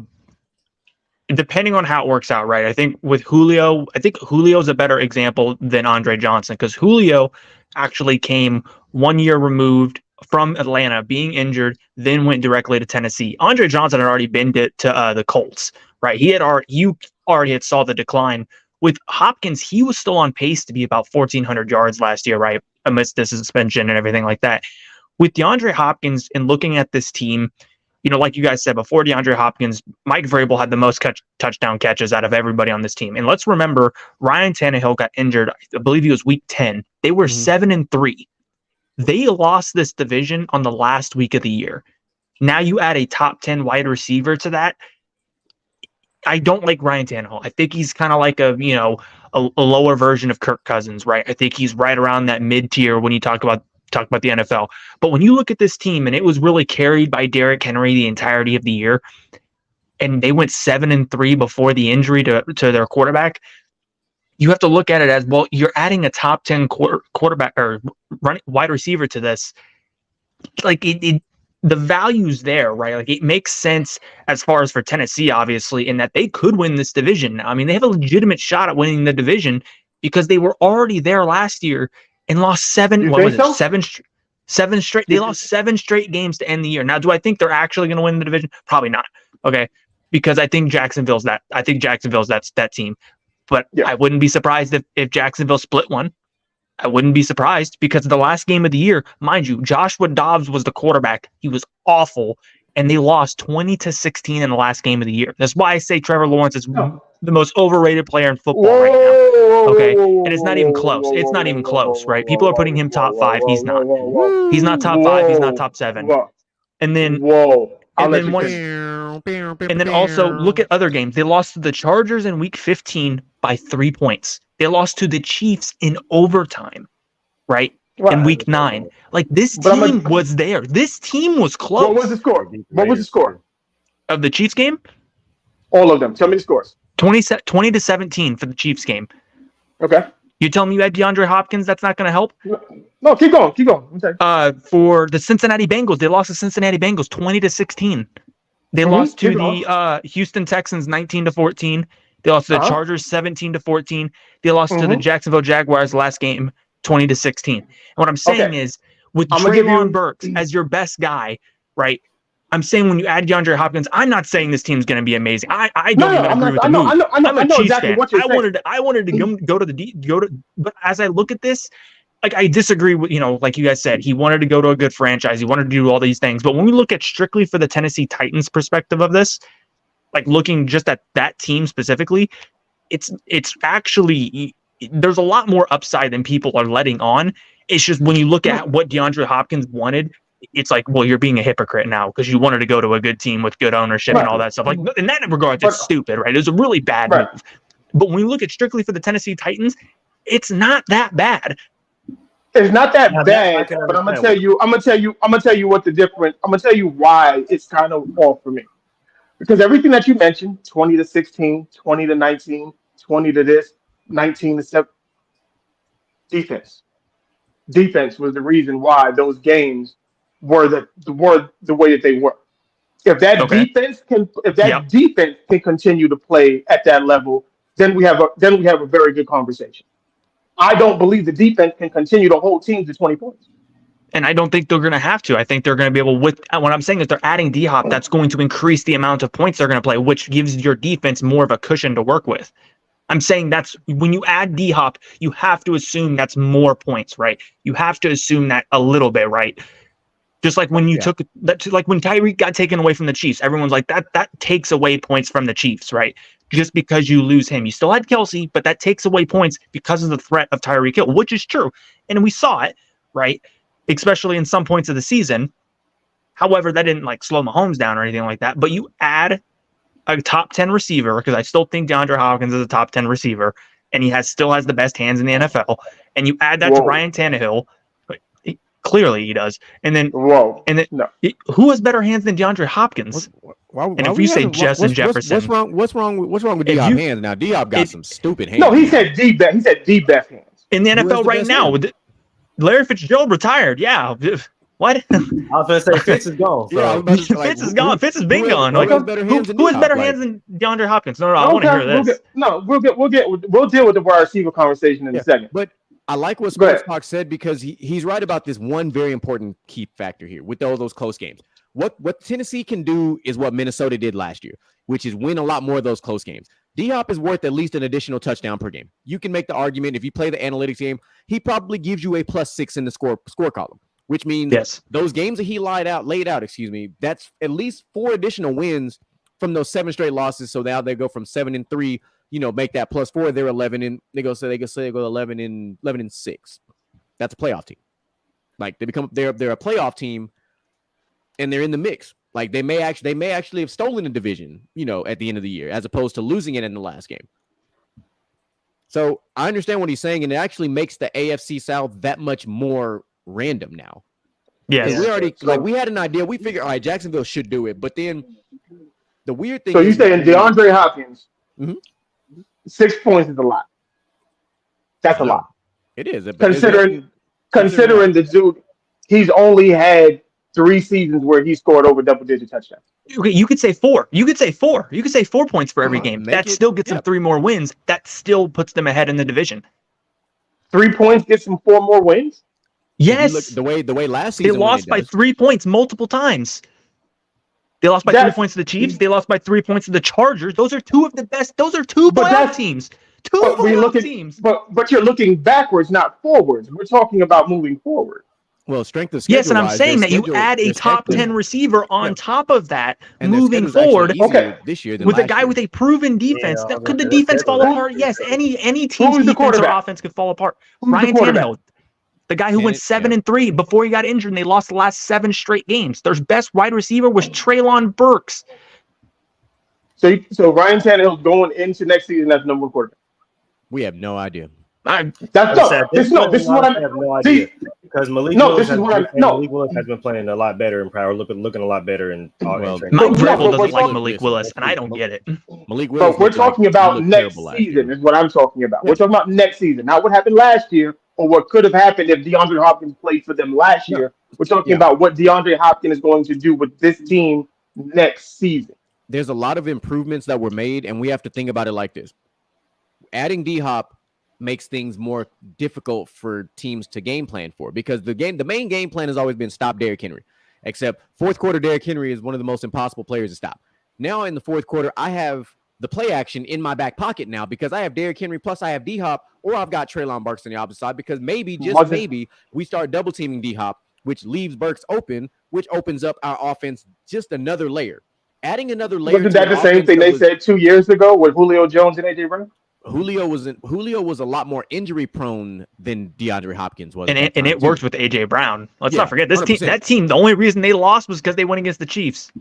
depending on how it works out, right? I think with Julio, Julio's a better example than Andre Johnson, because Julio actually came 1 year removed from Atlanta, being injured, then went directly to Tennessee. Andre Johnson had already been to the Colts, right? You already had saw the decline. With Hopkins, he was still on pace to be about 1,400 yards last year, right? Amidst the suspension and everything like that. With DeAndre Hopkins and looking at this team, like you guys said, before DeAndre Hopkins, Mike Vrabel had the most touchdown catches out of everybody on this team. And let's remember, Ryan Tannehill got injured, I believe he was week 10. They were 7-3. They lost this division on the last week of the year. Now you add a top 10 wide receiver to that. I don't like Ryan Tannehill. I think he's kind of like a lower version of Kirk Cousins, right? I think he's right around that mid-tier when you talk about the NFL. But when you look at this team, and it was really carried by Derrick Henry the entirety of the year, and they went 7-3 before the injury to their quarterback. You have to look at it as, well, you're adding a top 10 quarterback or wide receiver to this. Like the value's there, right? Like it makes sense as far as for Tennessee, obviously, in that they could win this division. I mean, they have a legitimate shot at winning the division because they were already there last year and lost seven straight. They lost 7 straight games to end the year. Now, do I think they're actually going to win the division? Probably not. Okay. Because I think Jacksonville's that team. But I wouldn't be surprised if Jacksonville split one. I wouldn't be surprised because the last game of the year, mind you, Joshua Dobbs was the quarterback. He was awful, and they lost 20-16 in the last game of the year. That's why I say Trevor Lawrence is the most overrated player in football right now. Okay, and it's not even close. It's not even close, right? People are putting him top 5. He's not. He's not top 5. He's not top 7. And then and then also look at other games. They lost to the Chargers in Week 15 by 3 points. They lost to the Chiefs in overtime, right? In Week 9. Like, this team was there. This team was close. What was the score? What was the score of the Chiefs game? All of them. Tell me the scores. 20-17 for the Chiefs game. Okay. You tell me you had DeAndre Hopkins, that's not going to help? No, keep going. For the Cincinnati Bengals, they lost to Cincinnati Bengals 20-16. They lost to the Houston Texans 19-14. They lost to the Chargers 17-14. They lost to the Jacksonville Jaguars last game 20-16. And what I'm saying is, with Treylon Burks as your best guy, right? I'm saying when you add DeAndre Hopkins, I'm not saying this team's going to be amazing. I don't even agree with the move. I'm a Chiefs fan. I wanted to go to, but as I look at this, like, I disagree with, like you guys said, he wanted to go to a good franchise. He wanted to do all these things. But when we look at strictly for the Tennessee Titans perspective of this, like looking just at that team specifically, it's actually, there's a lot more upside than people are letting on. It's just when you look at what DeAndre Hopkins wanted, it's like, well, you're being a hypocrite now because you wanted to go to a good team with good ownership and all that stuff. Like, in that regard, it's stupid, right? It was a really bad move. But when we look at strictly for the Tennessee Titans, it's not that bad. It's not that bad, but I'm gonna tell you what the difference. I'm gonna tell you why it's kind of off for me. Because everything that you mentioned, 20-16, 20-19, 20 to this, 19 to 7, defense was the reason why those games were the way that they were. If that defense can continue to play at that level, then we have a very good conversation. I don't believe the defense can continue to hold teams to 20 points. And I don't think they're going to have to. I think they're going to be able what I'm saying is they're adding D-Hop. That's going to increase the amount of points they're going to play, which gives your defense more of a cushion to work with. I'm saying that's when you add D-Hop, you have to assume that's more points, right? You have to assume that a little bit, right? Just like when you took that, like when Tyreek got taken away from the Chiefs, everyone's like that takes away points from the Chiefs, right? Just because you lose him, you still had Kelsey, but that takes away points because of the threat of Tyreek Hill, which is true, and we saw it, right? Especially in some points of the season. However, that didn't like slow Mahomes down or anything like that. But you add a top 10 receiver, because I still think DeAndre Hopkins is a top 10 receiver, and he still has the best hands in the NFL. And you add that to Ryan Tannehill, clearly he does. And then, who has better hands than DeAndre Hopkins? And if you say Justin Jefferson, what's wrong with D-Hop hands? Now D-Hop got some stupid hands. No, he said D-Best. He said D-Best hands in the NFL right now. Larry Fitzgerald retired. Yeah. What? I was going to say Fitz is gone. Yeah, Fitz is gone. Fitz has been gone. Like, who has better hands than DeAndre Hopkins? No, I want to hear this. We'll deal with the wide receiver conversation in a second. But I like what Sports Talk said because he's right about this one very important key factor here with all those close games. What Tennessee can do is what Minnesota did last year, which is win a lot more of those close games. D-Hop is worth at least an additional touchdown per game. You can make the argument if you play the analytics game, he probably gives you a +6 in the score column, which means those games that he laid out, that's at least 4 additional wins from those 7 straight losses. So now they go from 7-3, make that +4. They're 11 and they go 11-6. That's a playoff team. Like they're a playoff team, and they're in the mix. Like they may actually have stolen the division, at the end of the year, as opposed to losing it in the last game. So I understand what he's saying, and it actually makes the AFC South that much more random now. Yeah, we had an idea. We figured, all right, Jacksonville should do it, but then The weird thing So you is saying DeAndre Hopkins, Mhm. 6 points is a lot. That's a I know. lot. It is. But there's Considering nothing- considering the dude, he's only had 3 seasons where he scored over double-digit touchdowns. Okay, you could say 4. You could say 4. You could say 4 points for every game. Make That it- still gets them yeah. 3 more wins. That still puts them ahead in the division. 3 points gets him 4 more wins. If you Yes. look the way last They season when lost it by does, 3 points multiple times. They lost by 3 That's- points to the Chiefs. They lost by 3 points to the Chargers. Those are 2 of the best. Those are 2 But playoff that's- teams. 2 But we're playoff looking, teams. but you're looking backwards, not forwards. We're talking about moving forward. well, strength of schedule. Yes, and I'm saying that you add a top 10 receiver on Yeah. top of that and their moving schedule's actually forward easier Okay. this year than with a last guy year. with a proven defense. Yeah, I Now, was could the gonna say, defense that's fall schedule apart? is Yes, crazy. any team's Who's the defense or quarterback? offense could fall apart. Who's the Ryan quarterback? Tannehill, the guy who went 7-3 before he got injured and they lost the last 7 straight games. Their best wide receiver was Treylon Burks. So Ryan Tannehill going into next season as number 1 quarterback. We have no idea. That's Like I said, This is what I have no idea because Malik Willis Malik Willis has been playing a lot better in power, looking a lot better in Well, training. Mike But Vrabel we're doesn't like talking- Malik Willis, and I don't get it. Malik Willis. But we're looked like- talking he about looked next terrible last season year. is what I'm talking about. Yeah. We're talking about next season, not what happened last year or what could have happened if DeAndre Hopkins played for them last year. We're talking about what DeAndre Hopkins is going to do with this team next season. There's a lot of improvements that were made, and we have to think about it like this. Adding D-Hop makes things more difficult for teams to game plan for because the main game plan has always been stop Derrick Henry, except fourth quarter Derrick Henry is one of the most impossible players to stop. Now in the fourth quarter, I have the play action in my back pocket now because I have Derrick Henry plus I have D-Hop or I've got Treylon Burks on the opposite side because maybe, just maybe, we start double teaming D-Hop, which leaves Burks open, which opens up our offense just another layer. Adding another layer. Wasn't that the same thing they said 2 years ago with Julio Jones and AJ Brown? Julio was a lot more injury prone than DeAndre Hopkins was, And it worked with AJ Brown. Let's not forget this 100%. team. That team, the only reason they lost was because they went against the Chiefs.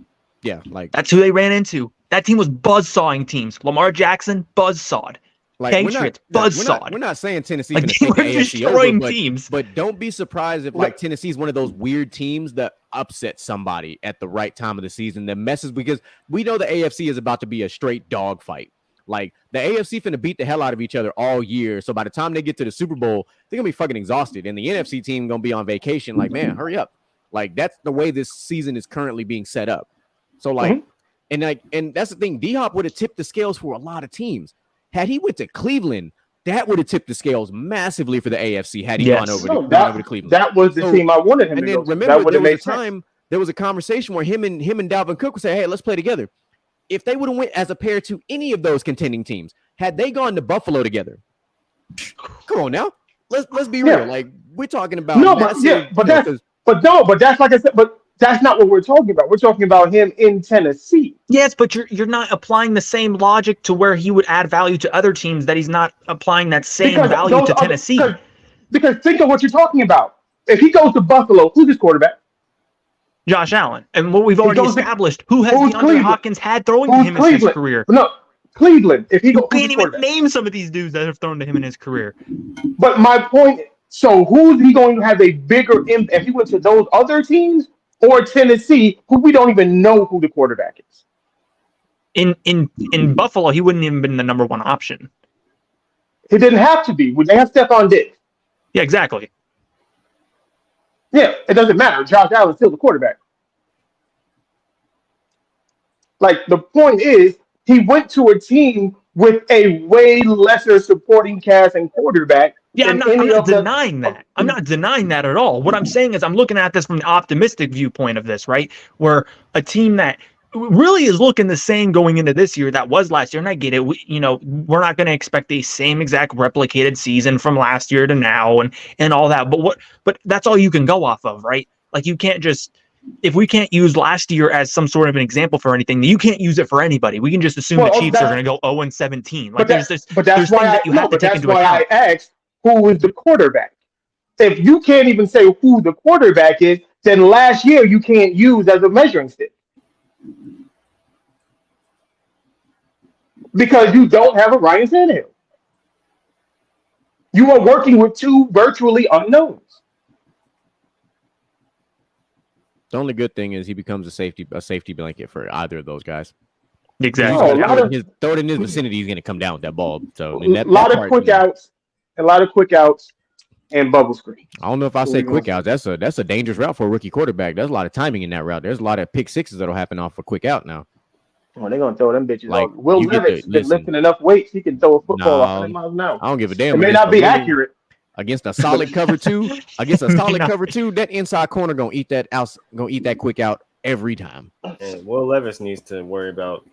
Yeah, like That's who they ran into. That team was buzzsawing teams. Lamar Jackson buzzsawed. Patriots buzzsawed. We're not saying Tennessee's Like, going to they take were the AFC destroying over, teams. but don't be surprised if like Tennessee's one of those weird teams that upset somebody at the right time of the season that messes because we know the AFC is about to be a straight dog fight. Like the AFC finna beat the hell out of each other all year. So by the time they get to the Super Bowl, they're gonna be fucking exhausted. And the NFC team gonna be on vacation. Like, man, hurry up. Like that's the way this season is currently being set up. So like, and that's the thing. D-Hop would have tipped the scales for a lot of teams. Had he went to Cleveland, that would have tipped the scales massively for the AFC. Had he gone over to Cleveland, that was the team I wanted him and to then go to. remember, That there was a sense. time, there was a conversation where him and Dalvin Cook would say, "Hey, let's play together." If they would have went as a pair to any of those contending teams, had they gone to Buffalo together, come on now, let's be real. Like we're talking about but that's like I said, but that's not what we're talking about. We're talking about him in Tennessee. Yes, but you're not applying the same logic to where he would add value to other teams that he's not applying that same value to Tennessee. Because think of what you're talking about. If he goes to Buffalo, who's his quarterback? Josh Allen. And what we've already established, who has DeAndre Hopkins had throwing to him in his career? No, Cleveland. If he you can't even name some of these dudes that have thrown to him in his career. But my point, so who's he going to have a bigger impact if he went to those other teams or Tennessee, who we don't even know who the quarterback is? In Buffalo, he wouldn't even been the number one option. He didn't have to be. Would they have Stephon Diggs? Yeah, exactly. Yeah, it doesn't matter. Josh Allen's still the quarterback. Like, the point is, he went to a team with a way lesser supporting cast and quarterback. Yeah, I'm not denying that. I'm not denying that at all. What I'm saying is I'm looking at this from the optimistic viewpoint of this, right? Where a team that really is looking the same going into this year that was last year, and I get it. We're not going to expect the same exact replicated season from last year to now and all that. But that's all you can go off of, right? Like you can't just, if we can't use last year as some sort of an example for anything, then you can't use it for anybody. We can just assume the Chiefs are going to go 0-17. Like there's things that you have to take into account. I asked who is the quarterback. If you can't even say who the quarterback is, then last year you can't use as a measuring stick. Because you don't have a Ryan Tannehill. You are working with two virtually unknowns. The only good thing is he becomes a safety blanket for either of those guys. Exactly. No, a lot of throw it in his vicinity, he's going to come down with that ball. So a lot of quick outs, and bubble screen. I don't know if I What say we gonna quick outs. That's a dangerous route for a rookie quarterback. There's a lot of timing in that route. There's a lot of pick sixes that'll happen off a quick out now. Oh, they're gonna throw them bitches. Like, Off. Will Levis has been lifting enough weights. He can throw a football 100 miles an hour. I don't give a damn. It may not be accurate against a solid cover two. That inside corner gonna eat that quick out every time. And Will Levis needs to worry about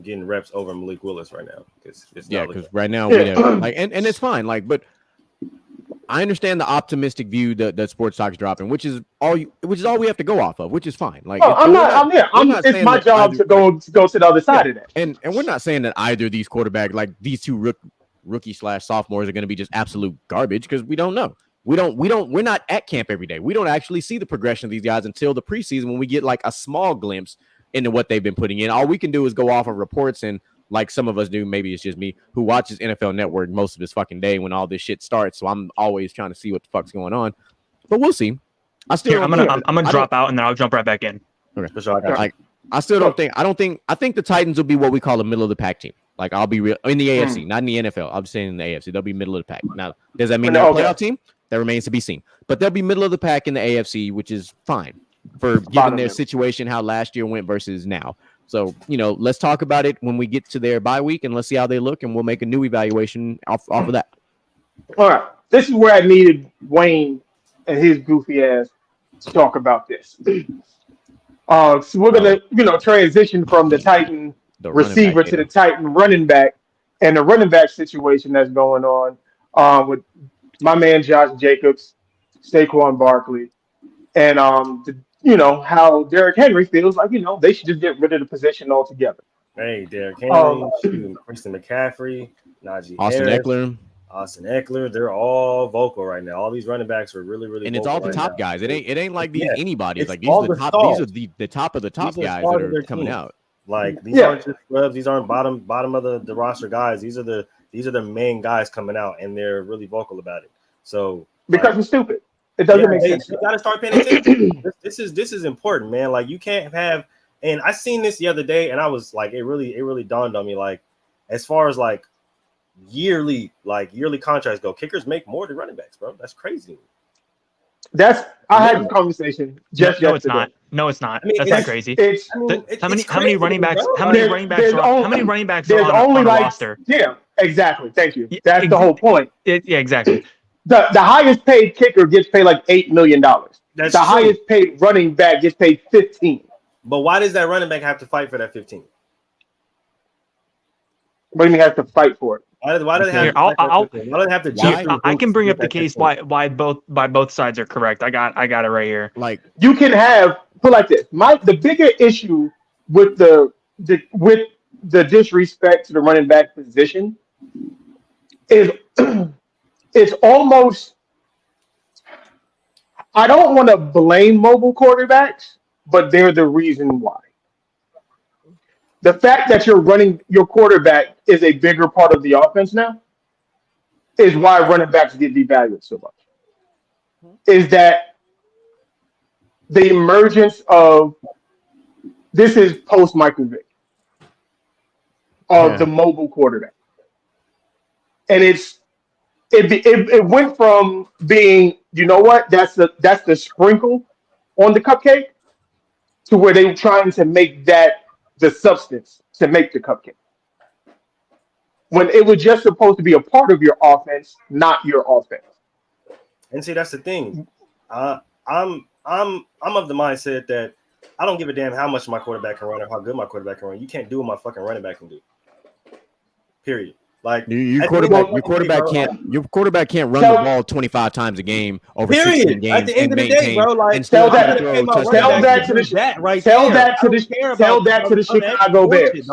getting reps over Malik Willis right now because right now and it's fine. Like, but I understand the optimistic view that sports talk's dropping, which is all we have to go off of, which is fine. Like, it's my job to go to the other side of that. And we're not saying that either of these quarterbacks, like these two rookie/sophomores, are going to be just absolute garbage because we don't know. We're not at camp every day. We don't actually see the progression of these guys until the preseason when we get like a small glimpse into what they've been putting in. All we can do is go off of reports and, like some of us do, maybe it's just me, who watches NFL Network most of his fucking day when all this shit starts. So I'm always trying to see what the fuck's going on. But we'll see. I'm gonna drop out and then I'll jump right back in. Okay. I think the Titans will be what we call a middle of the pack team. Like, I'll be real in the AFC, not in the NFL. I'm saying in the AFC, they'll be middle of the pack. Now, does that mean they're a playoff team? That remains to be seen. But they'll be middle of the pack in the AFC, which is fine for given their situation, how last year went versus now. So, let's talk about it when we get to their bye week and let's see how they look, and we'll make a new evaluation off of that. All right. This is where I needed Wayne and his goofy ass to talk about this. So we're going to, transition from the Titan receiver to the Titan running back and the running back situation that's going on with my man Josh Jacobs, Saquon Barkley, and how Derrick Henry feels like, they should just get rid of the position altogether. Hey, Derrick Henry, Christian McCaffrey, Najee Harris, Austin Eckler, they're all vocal right now. All these running backs are really, really and it's all the top guys. It ain't like these anybody. Like, these are the top of the top guys that are coming out. Like, these aren't just scrubs, these aren't bottom of the roster guys. These are the main guys coming out, and they're really vocal about it. So because it's stupid. It doesn't make sense. You gotta start paying attention. This is important, man. Like, you can't have, and I seen this the other day, and I was like, it really dawned on me. Like, as far as like yearly contracts go, kickers make more than running backs, bro. That's crazy. I had a conversation just no, it's not. No, it's not. That's not crazy. How many running backs? How many running backs are on the roster? Yeah, exactly. Thank you. That's the whole point. Yeah, exactly. The highest paid kicker gets paid like $8 million. The highest paid running back gets paid $15. But why does that running back have to fight for that 15? What do you mean have to fight for it? Why do they have to? I can bring up the case why both sides are correct. I got it right here. Like, you can put like this. The bigger issue with the disrespect to the running back position is it's almost, I don't want to blame mobile quarterbacks, but they're the reason why. The fact that your quarterback is a bigger part of the offense now is why running backs get devalued so much. Is that the emergence of, this is post Michael Vick, of the mobile quarterback. And it went from being, that's the sprinkle on the cupcake, to where they were trying to make that the substance to make the cupcake, when it was just supposed to be a part of your offense, not your offense. And see, that's the thing. I'm of the mindset that I don't give a damn how much my quarterback can run or how good my quarterback can run. You can't do what my fucking running back can do. Period. Like, your quarterback can't run the ball 25 times a game over 16 games. At the end of the day, bro, like, tell that to the Chicago Bears.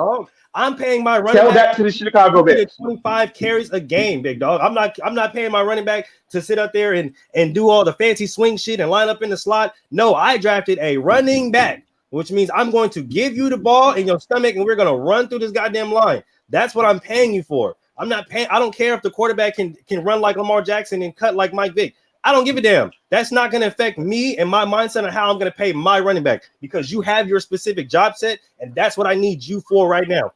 I'm paying my running back. Tell that to the Chicago Bears. 25 carries a game, big dog. I'm not paying my running back to sit up there and do all the fancy swing shit and line up in the slot. No, I drafted a running back, which means I'm going to give you the ball in your stomach and we're going to run through this goddamn line. That's what I'm paying you for. I'm not paying. I don't care if the quarterback can run like Lamar Jackson and cut like Mike Vick. I don't give a damn. That's not going to affect me and my mindset on how I'm going to pay my running back because you have your specific job set, and that's what I need you for right now.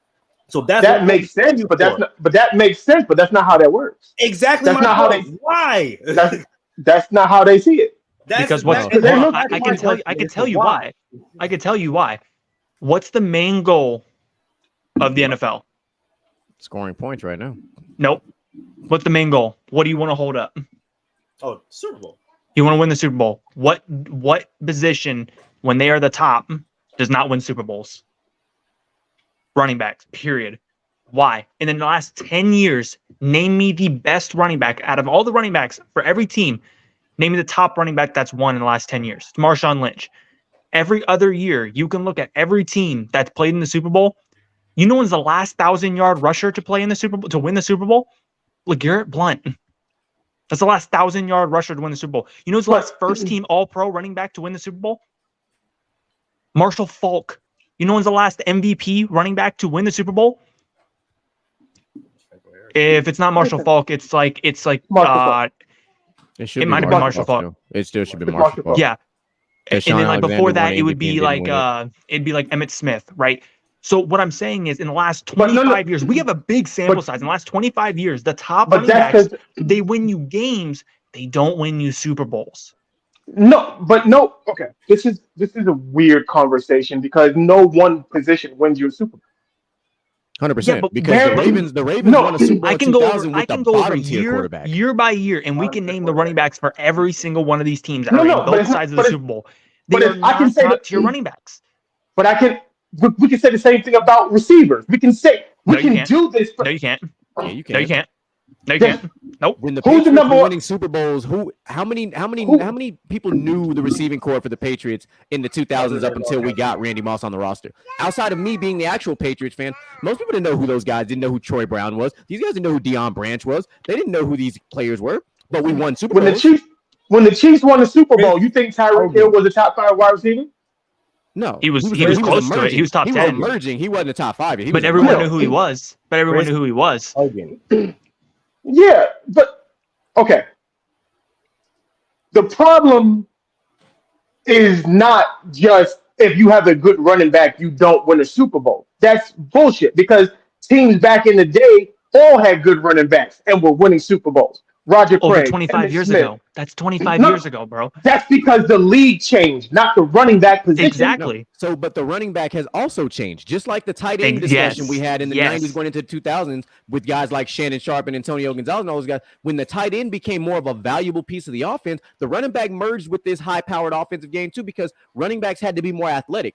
So that makes sense, but that makes sense, but that's not how that works. Exactly. That's not point. Why? That's not how they see it. Because I can tell you why. I can tell you why. What's the main goal of the NFL? Scoring points right now. Nope. What's the main goal? What do you want to hold up? Oh, Super Bowl. You want to win the Super Bowl. What position, when they are the top, does not win Super Bowls? Running backs, period. Why? In the last 10 years, name me the best running back out of all the running backs for every team. Name me the top running back that's won in the last 10 years. It's Marshawn Lynch. Every other year, you can look at every team that's played in the Super Bowl. You know when's the last 1,000-yard rusher to play in the Super Bowl, to win the Super Bowl? LeGarrette Blount. That's the last 1,000-yard rusher to win the Super Bowl. You know who's the last first-team All-Pro running back to win the Super Bowl? Marshall Faulk. You know when's the last MVP running back to win the Super Bowl? If it's not Marshall Faulk, it's like It might have been Marshall Faulk. It still should be Marshall Faulk. Yeah. And then like before that, it would be like it'd be like Emmitt Smith, right? So what I'm saying is in the last 25 years, we have a big sample size. In the last 25 years, the top running backs, they win you games, they don't win you Super Bowls. No. Okay, this is a weird conversation because no one position wins you a Super Bowl. 100%. Because the Ravens won a Super Bowl in 2000 with the bottom tier quarterback. Year by year, and we can name the running backs for every single one of these teams that are on both sides of the Super Bowl. They are not top tier running backs. But we can say the same thing about receivers. We can do this. No, you can't. Yeah, you can. No, you can't. No, you can't. Nope. When the Patriots were winning Super Bowls, how many people knew the receiving core for the Patriots in the 2000s up until we got Randy Moss on the roster? Outside of me being the actual Patriots fan, most people didn't know who those guys, didn't know who Troy Brown was. These guys didn't know who Deion Branch was. They didn't know who these players were, but we won Super Bowls. When the Chiefs won the Super Bowl, you think Tyreek Hill was a top 5 wide receiver? No, he was close to it. He was top 10. He was emerging. He wasn't a top 5. But everyone knew who he was. Yeah, but okay. The problem is not just if you have a good running back, you don't win a Super Bowl. That's bullshit because teams back in the day all had good running backs and were winning Super Bowls. Roger Craig. Over 25 years ago. That's 25 years ago, bro. That's because the league changed, not the running back position. Exactly. No. But the running back has also changed. Just like the tight end discussion we had in the 90s going into the 2000s with guys like Shannon Sharp and Antonio Gonzalez and all those guys. When the tight end became more of a valuable piece of the offense, the running back merged with this high-powered offensive game too because running backs had to be more athletic.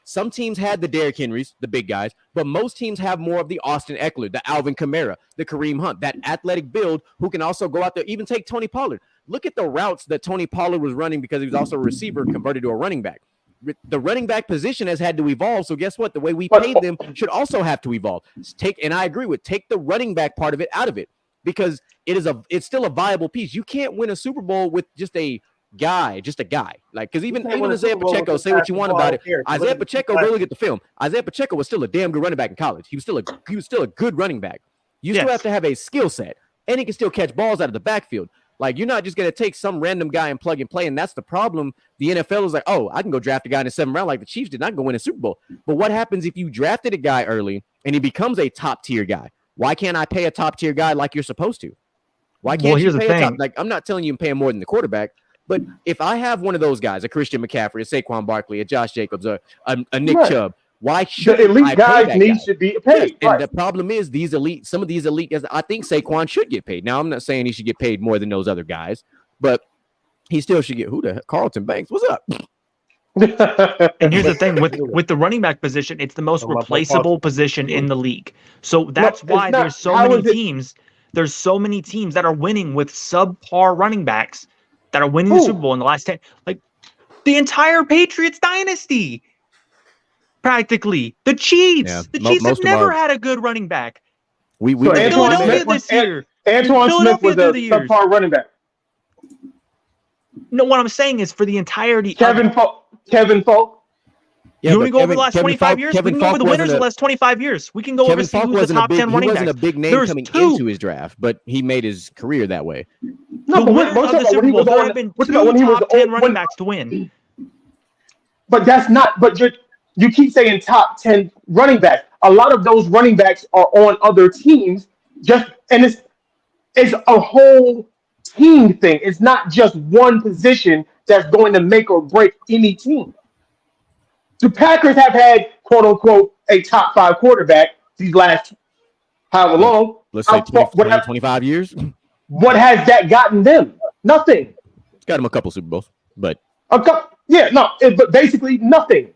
Some teams had the Derrick Henrys, the big guys, but most teams have more of the Austin Eckler, the Alvin Kamara, the Kareem Hunt, that athletic build who can also go out there, even take Tony Pollard. Look at the routes that Tony Pollard was running because he was also a receiver converted to a running back. The running back position has had to evolve. So guess what? The way we paid them should also have to evolve. And I agree with take the running back part of it out of it because it's still a viable piece. You can't win a Super Bowl with just a guy. Like, because even Isaiah Pacheco, say what you want about it. Isaiah Pacheco, go look at the film. Isaiah Pacheco was still a damn good running back in college. He was still a good running back. You still have to have a skill set, and he can still catch balls out of the backfield. Like, you're not just going to take some random guy and plug and play, and that's the problem. The NFL is like, oh, I can go draft a guy in the 7th round like the Chiefs did not go win a Super Bowl. But what happens if you drafted a guy early and he becomes a top-tier guy? Why can't I pay a top-tier guy like you're supposed to? Why can't you pay a top? Like, I'm not telling you I'm paying more than the quarterback, but if I have one of those guys, a Christian McCaffrey, a Saquon Barkley, a Josh Jacobs, a Nick Chubb, why should the elite guys should be paid? And the problem is some of these elite guys, I think Saquon should get paid. Now, I'm not saying he should get paid more than those other guys, but he still should get Carlton Banks. What's up? And here's the thing with the running back position, it's the most replaceable position in the league. So that's why there's so many teams. There's so many teams that are winning with subpar running backs that are winning the Super Bowl in the last 10. Like the entire Patriots dynasty. Practically. The Chiefs. Yeah, the Chiefs have never had a good running back. We Philadelphia this year. Antoine Smith was a subpar running back. No, what I'm saying is for the entirety Kevin Falk. Yeah, you want to go over the last 25 years? We can go over the winners of the last 25 years. We can go over who's the top 10 running backs. He wasn't a big name coming into his draft, but he made his career that way. No, The but winners we're of talking the about when Super he Bowl, was there on. have been We're talking two about when he was top 10 running when. backs to win. But that's not. But you keep saying top 10 running backs. A lot of those running backs are on other teams. And it's a whole team thing. It's not just one position that's going to make or break any team. The Packers have had quote unquote a top 5 quarterback these last however What, long. let's say 25 years. What has that gotten them? Nothing. It's got him a couple Super Bowls, but But basically nothing.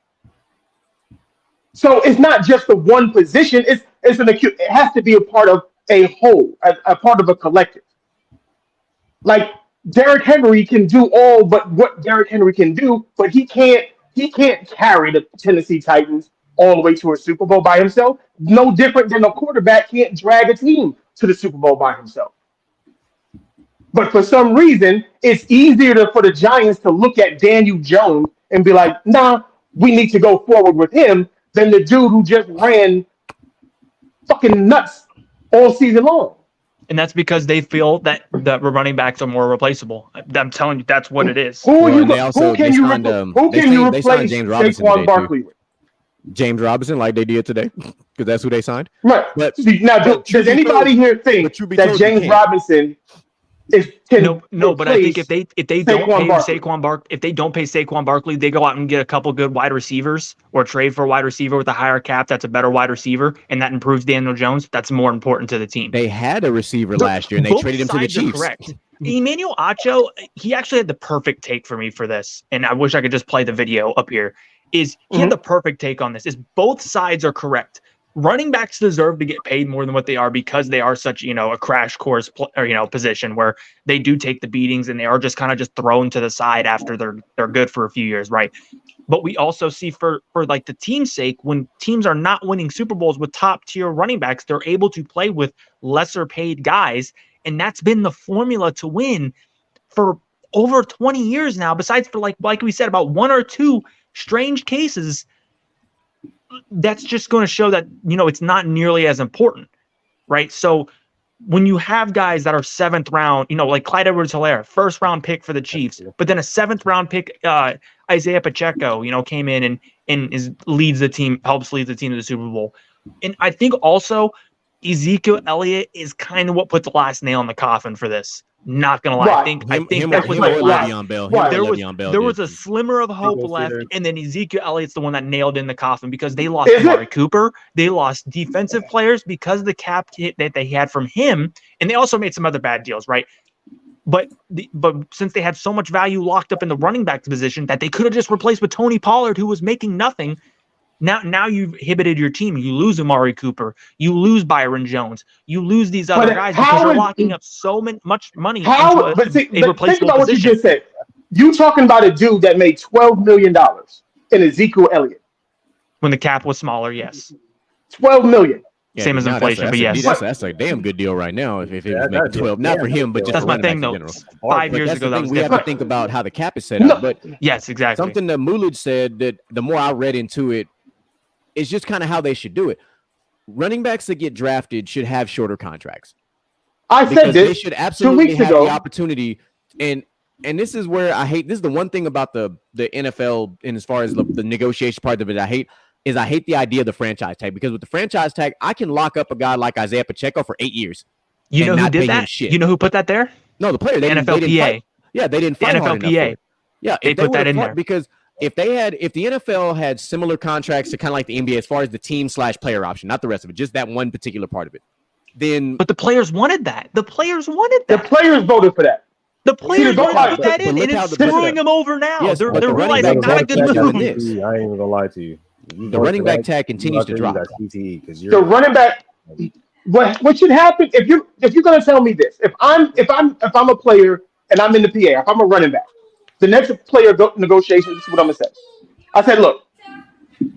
So it's not just the one position. It's an acute. It has to be a part of a whole, a part of a collective. Like Derrick Henry can do all but what Derrick Henry can do, but he can't carry the Tennessee Titans all the way to a Super Bowl by himself. No different than a quarterback can't drag a team to the Super Bowl by himself. But for some reason, it's easier for the Giants to look at Daniel Jones and be like, nah, we need to go forward with him than the dude who just ran fucking nuts all season long. And that's because they feel that the running backs are more replaceable. I'm telling you, that's what it is. Who they can you signed replace James Robinson Saquon today, Barkley with? James Robinson, like they did today, because that's who they signed. Right. But Now, does anybody here think that James Robinson No, but I think if they don't pay Saquon Barkley, they go out and get a couple good wide receivers or trade for a wide receiver with a higher cap that's a better wide receiver, and that improves Daniel Jones. That's more important to the team. They had a receiver last year, and they traded him to the Chiefs. Correct. Emmanuel Acho, he actually had the perfect take for me for this, and I wish I could just play the video up here. He had the perfect take on this. Is both sides are correct. Running backs deserve to get paid more than what they are because they are such, a crash course, position where they do take the beatings and they are just kind of just thrown to the side after they're good for a few years, right? But we also see for like the team's sake, when teams are not winning Super Bowls with top tier running backs, they're able to play with lesser paid guys, and that's been the formula to win for over 20 years now. Besides for like we said, about one or two strange cases. That's just going to show that, it's not nearly as important, right? So when you have guys that are 7th round, like Clyde Edwards-Helaire, 1st round pick for the Chiefs, but then a 7th round pick, Isaiah Pacheco, came in and helps lead the team to the Super Bowl. And I think also Ezekiel Elliott is kind of what put the last nail in the coffin for this. Not gonna lie, Right. I think that was Le'Veon Bell. There was a slimmer of hope left, and then Ezekiel Elliott's the one that nailed in the coffin because they lost Amari Cooper, they lost defensive players because of the cap hit that they had from him, and they also made some other bad deals, right? But since they had so much value locked up in the running back position that they could have just replaced with Tony Pollard, who was making nothing. Now you've inhibited your team. You lose Amari Cooper. You lose Byron Jones. You lose these other guys because you're locking up so much money into a replaceable think about what you position. just said. You talking about a dude that made $12 million in Ezekiel Elliott. When the cap was smaller, yes. $12 million. Yeah, same as inflation, but yes. That's a damn good deal right now. If it was making 12, not for him, but just that's for my running thing, though. backs in general. 5 years ago, that was we different. have to think about how the cap is set up. But yes, exactly. Something that Mulid said that the more I read into it, it's just kind of how they should do it. Running backs that get drafted should have shorter contracts. I said this they should absolutely 2 weeks have ago. the opportunity. And this is where I hate. This is the one thing about the NFL, and as far as the negotiation part of it, I hate the idea of the franchise tag, because with the franchise tag, I can lock up a guy like Isaiah Pacheco for 8 years. You know who did that? You know who put that there? No, the player. The NFLPA. Yeah, they didn't fight hard enough for it. Yeah, they put that in there because if the NFL had similar contracts to kind of like the NBA as far as the team/player option, not the rest of it, just that one particular part of it, then. But the players wanted that. The players voted for that. The players voted that in, and it's screwing them over now. Yes, they're realizing not a good move. I ain't even gonna lie to you. The running back tag continues to drop. The running back. What should happen if you're gonna tell me this? If I'm a player and I'm in the PA, if I'm a running back, the next player negotiation, this is what I'm gonna say. I said, look,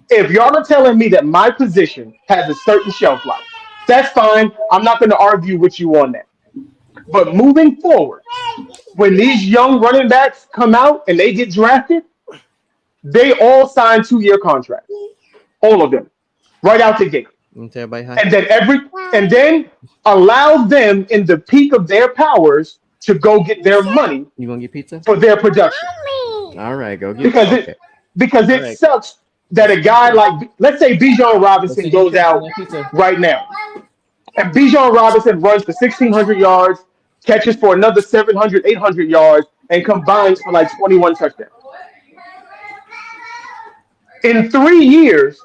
if y'all are telling me that my position has a certain shelf life, that's fine. I'm not gonna argue with you on that. But moving forward, when these young running backs come out and they get drafted, they all sign 2-year contracts. All of them. Right out the gate. And then allow them in the peak of their powers to go get their money You gonna get pizza? for their production. All right, go get Because okay. it All right. sucks that a guy like, let's say Bijan Robinson goes out Pizza. right now, and Bijan Robinson runs for 1,600 yards, catches for another 700, 800 yards, and combines for like 21 touchdowns. In 3 years,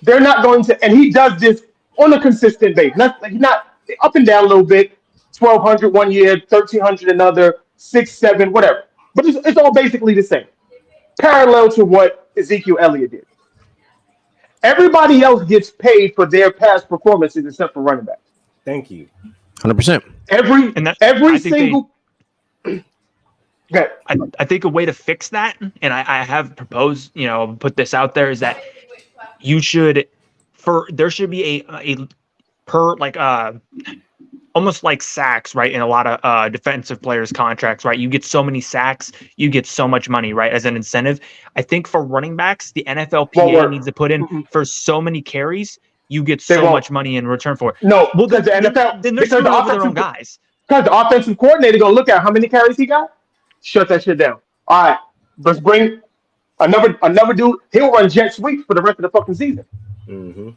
they're not going to, and he does this on a consistent basis. He's not up and down a little bit, 1,200 one year, 1,300 another, 6, 7, whatever. But it's all basically the same, parallel to what Ezekiel Elliott did. Everybody else gets paid for their past performances except for running backs. Thank you. 100%. Every single. I think a way to fix that, and I have proposed, put this out there, is that there should be a per almost like sacks, right? In a lot of defensive players' contracts, right? You get so many sacks, you get so much money, right? As an incentive. I think for running backs, the NFLPA needs to put in for so many carries, you get so much money in return for it. No, well, because the NFL, then they're screwing over their own guys. Because the offensive coordinator gonna look at how many carries he got, shut that shit down. All right, let's bring another dude. He'll run jet sweeps for the rest of the fucking season. Mm-hmm.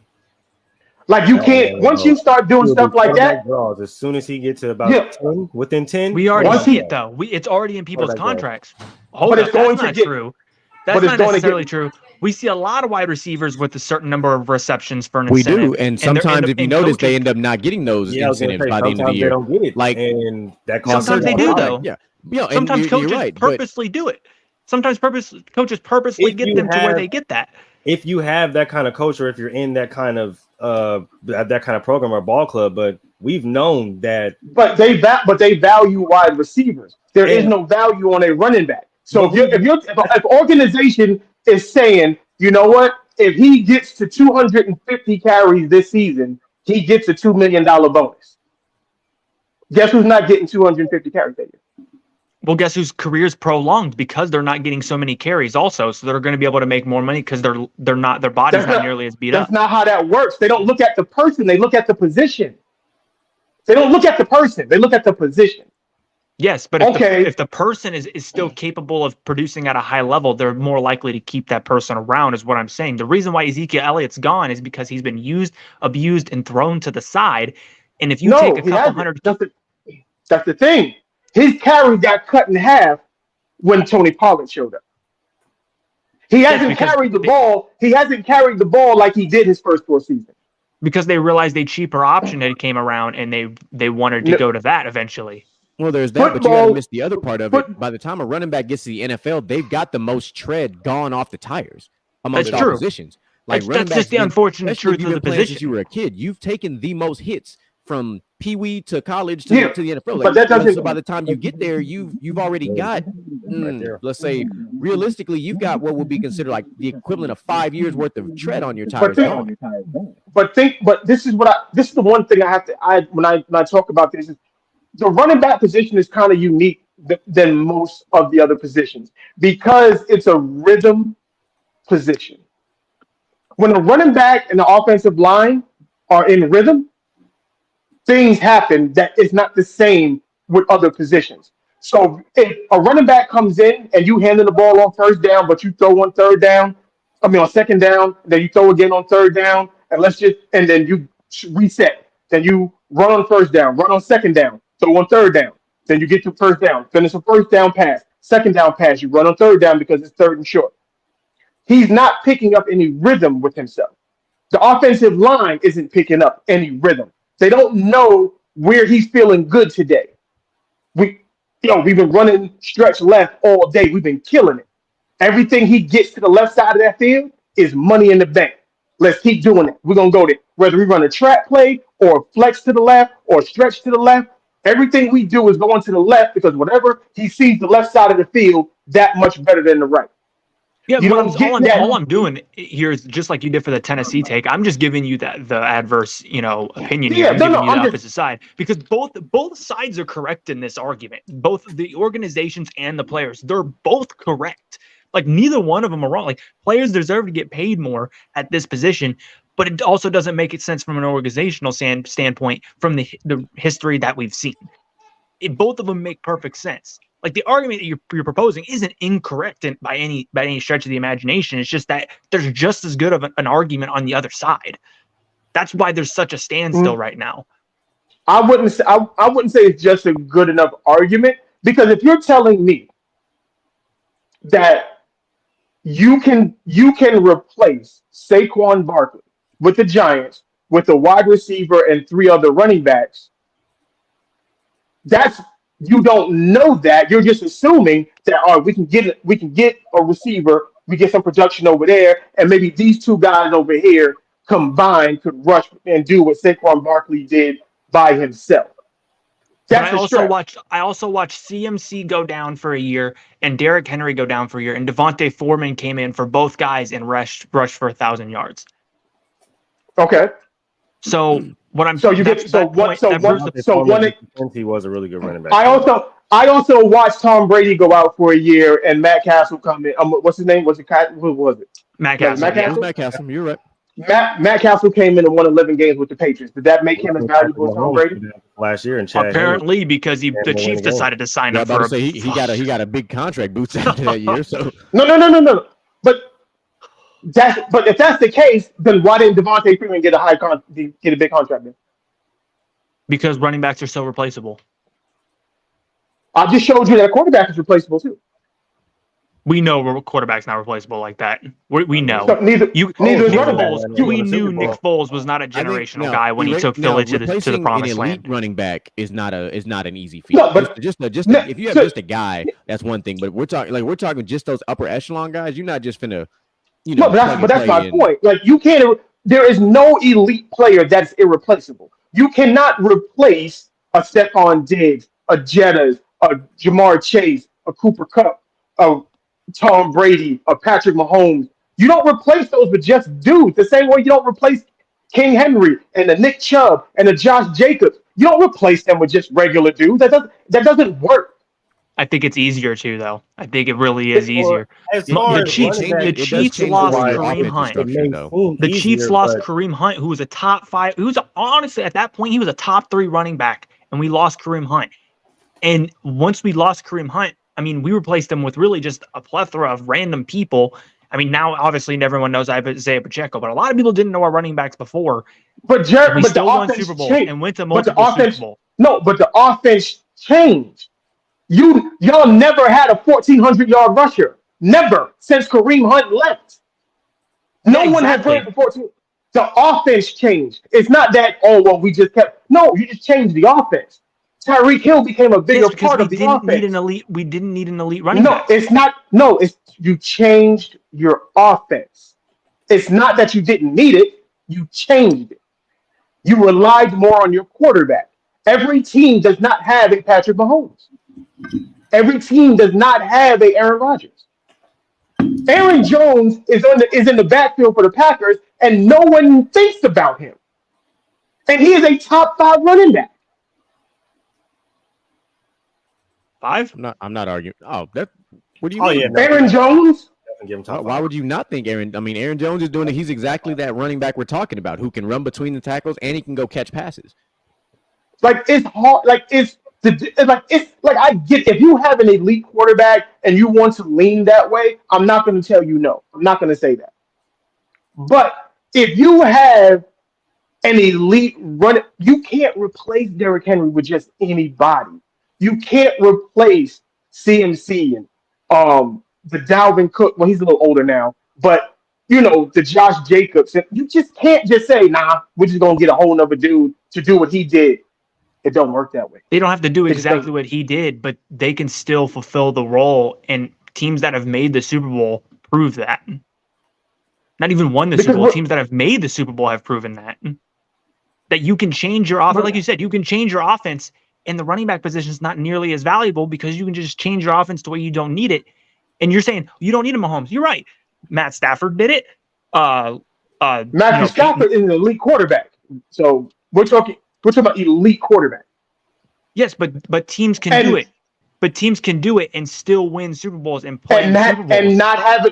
Like you can't once you start doing stuff like that. Draws. As soon as he gets to about 10, within 10, we already see it though. It's already in people's contracts. Hold up, that's not true. That's not necessarily true. We see a lot of wide receivers with a certain number of receptions for an incentive. We do, and sometimes if you notice, they end up not getting those incentives by the end of the year. They don't get it. Like, and that sometimes they do though. Yeah, sometimes coaches purposely do it. Sometimes coaches purposely get them to where they get that. If you have that kind of coach, or if you're in that kind of program or ball club, but we've known that. But they value wide receivers. There is no value on a running back. So if organization is saying, you know what, if he gets to 250 carries this season, he gets a $2 million bonus. Guess who's not getting 250 carries that year? Well, guess whose career is prolonged because they're not getting so many carries also. So they're going to be able to make more money because their body's not nearly as beat up. That's not how that works. They don't look at the person. They look at the position. They don't look at the person. They look at the position. Yes, but if the person is still capable of producing at a high level, they're more likely to keep that person around is what I'm saying. The reason why Ezekiel Elliott's gone is because he's been used, abused, and thrown to the side. And if you take a couple hundred... That's the thing. His carry got cut in half when Tony Pollard showed up. He hasn't carried the ball. He hasn't carried the ball like he did his first 4 seasons. Because they realized a cheaper option that came around, and they wanted to go to that eventually. Well, there's that, but you got to miss the other part of it. By the time a running back gets to the NFL, they've got the most tread gone off the tires amongst all positions. Like that's just the unfortunate truth of the position. Since you were a kid, you've taken the most hits from Pee Wee to college to the NFL. Like, but that doesn't. So by the time you get there, you've already got, let's say, realistically, you've got what would be considered like the equivalent of 5 years worth of tread on your tires. But this is the one thing I have to. When I talk about this is the running back position is kind of unique than most of the other positions because it's a rhythm position. When a running back and the offensive line are in rhythm, things happen that is not the same with other positions. So if a running back comes in and you handle the ball on first down, but you throw on second down, then you throw again on third down, and then you reset. Then you run on first down, run on second down, throw on third down. Then you get to first down, finish a first down pass, second down pass, you run on third down because it's third and short. He's not picking up any rhythm with himself. The offensive line isn't picking up any rhythm. They don't know where he's feeling good today. We've been running stretch left all day. We've been killing it. Everything he gets to the left side of that field is money in the bank. Let's keep doing it. We're going to go there. Whether we run a trap play or flex to the left or stretch to the left, everything we do is going to the left because whatever he sees the left side of the field, that much better than the right. Yeah, all I'm doing here is just like you did for the Tennessee take. I'm just giving you the adverse, opinion here. I'm giving you the opposite side because both sides are correct in this argument. Both the organizations and the players, they're both correct. Like neither one of them are wrong. Like players deserve to get paid more at this position, but it also doesn't make sense from an organizational standpoint from the history that we've seen. both of them make perfect sense. Like the argument that you're proposing isn't incorrect by any stretch of the imagination. It's just that there's just as good of an argument on the other side. That's why there's such a standstill right now. I wouldn't say it's just a good enough argument, because if you're telling me that you can replace Saquon Barkley with the Giants with a wide receiver and 3 other running backs, you don't know that. You're just assuming that we can get a receiver, we get some production over there, and maybe these 2 guys over here combined could rush and do what Saquon Barkley did by himself. I also watched CMC go down for a year and Derrick Henry go down for a year, and Devontae Foreman came in for both guys and rushed for 1,000 yards. Okay. He was a really good running back. I also watched Tom Brady go out for a year and Matt Castle come in. What's his name? Who was it? Matt Castle. Matt Castle. You're right. Matt Castle came in and won 11 games with the Patriots. Did that make him as valuable as Tom Brady? Last year, and apparently because the Chiefs decided to sign him for. He got a big contract boost after that year. So no. But if that's the case, then why didn't Devontae Freeman get a big contract then? Because running backs are so replaceable. I just showed you that a quarterback is replaceable too. We know quarterback's not replaceable like that. We know. So neither Nick Foles. We knew Nick Foles was not a generational guy when he took Philly to the promised land. Running back is not an easy feat. No, but if you have just a guy, that's one thing. But we're talking just those upper echelon guys. You're not just finna, but that's my point. Like you can't. There is no elite player that's irreplaceable. You cannot replace a Stephon Diggs, a Jettas, a Jamar Chase, a Cooper Kupp, a Tom Brady, a Patrick Mahomes. You don't replace those with just dudes. The same way you don't replace King Henry and a Nick Chubb and a Josh Jacobs. You don't replace them with just regular dudes. That doesn't work. I think it's easier too, though. I think it really is easier. The Chiefs lost Kareem Hunt. The Chiefs lost Kareem Hunt, who was a top 5. Honestly, at that point, he was a top 3 running back, and we lost Kareem Hunt. And once we lost Kareem Hunt, I mean, we replaced him with really just a plethora of random people. I mean, now obviously everyone knows Isaiah Pacheco, but a lot of people didn't know our running backs before. But we still won Super Bowl and went to multiple Super Bowl. No, but the offense changed. Y'all never had a 1,400-yard rusher. Never since Kareem Hunt left. No one had played before. The offense changed. It's not that, we just kept. No, you just changed the offense. Tyreek Hill became a bigger part of the offense. We didn't need an elite running back. It's not. No, it's you changed your offense. It's not that you didn't need it. You changed it. You relied more on your quarterback. Every team does not have a Patrick Mahomes. Every team does not have a Aaron Rodgers. Aaron Jones is in the backfield for the Packers, and no one thinks about him. And he is a top 5 running back. 5? I'm not arguing. What do you mean? Yeah, Aaron Jones? Why would you not think Aaron? I mean, Aaron Jones is doing it. He's exactly that running back we're talking about, who can run between the tackles and he can go catch passes. Like it's hard. I get if you have an elite quarterback and you want to lean that way, I'm not going to tell you no. I'm not going to say that. But if you have an elite runner, you can't replace Derrick Henry with just anybody. You can't replace CMC and the Dalvin Cook. Well, he's a little older now, but the Josh Jacobs. You just can't just say, nah, we're just gonna get a whole nother dude to do what he did. It don't work that way. They don't have to do exactly what he did, but they can still fulfill the role. And teams that have made the Super Bowl prove that. Not even won the Super Bowl. Teams that have made the Super Bowl have proven that. That you can change your offense. Like you said, you can change your offense, and the running back position is not nearly as valuable because you can just change your offense to where you don't need it. And you're saying you don't need a Mahomes. You're right. Matt Stafford did it. Matthew Stafford is an elite quarterback. So we're talking about elite quarterback. Yes, but teams can do it. But teams can do it and still win Super Bowls and play Super Bowls. And not have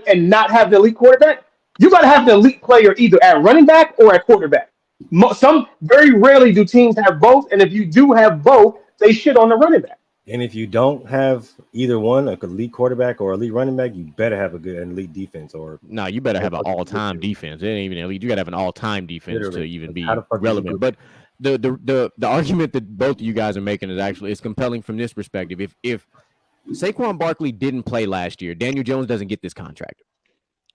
the elite quarterback. You got to have the elite player either at running back or at quarterback. Some very rarely do teams have both, and if you do have both, they shit on the running back. And if you don't have either one, like elite quarterback or elite running back, you better have a good elite defense. Or No, you better have an all-time defense. It ain't even elite. You got to have an all-time defense to Literally. even Like, be how the fuck is relevant. it But the argument that both of you guys are making is actually it's compelling from this perspective. If Saquon Barkley didn't play last year, Daniel Jones doesn't get this contract.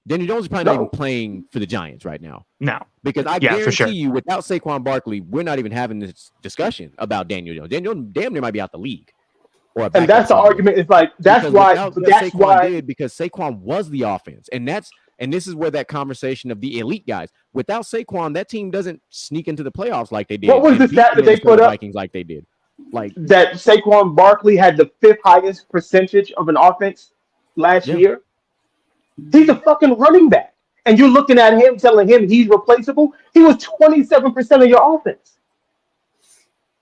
Daniel Jones is probably not even playing for the Giants right now. No, Because I Yeah, for guarantee sure. you, without Saquon Barkley, we're not even having this discussion about Daniel Jones. Daniel Jones damn near might be out the league. Or a And that's the backup argument. It's like that's because why. without But what that's Saquon why. did, because Saquon was the offense, and this is where that conversation of the elite guys. Without Saquon, that team doesn't sneak into the playoffs like they did. What was and the beat stat that they Minnesota put up? Vikings like they did. Like That Saquon Barkley had the 5th highest percentage of an offense last Yeah. year. He's a fucking running back, and you're looking at him, telling him he's replaceable. He was 27% of your offense.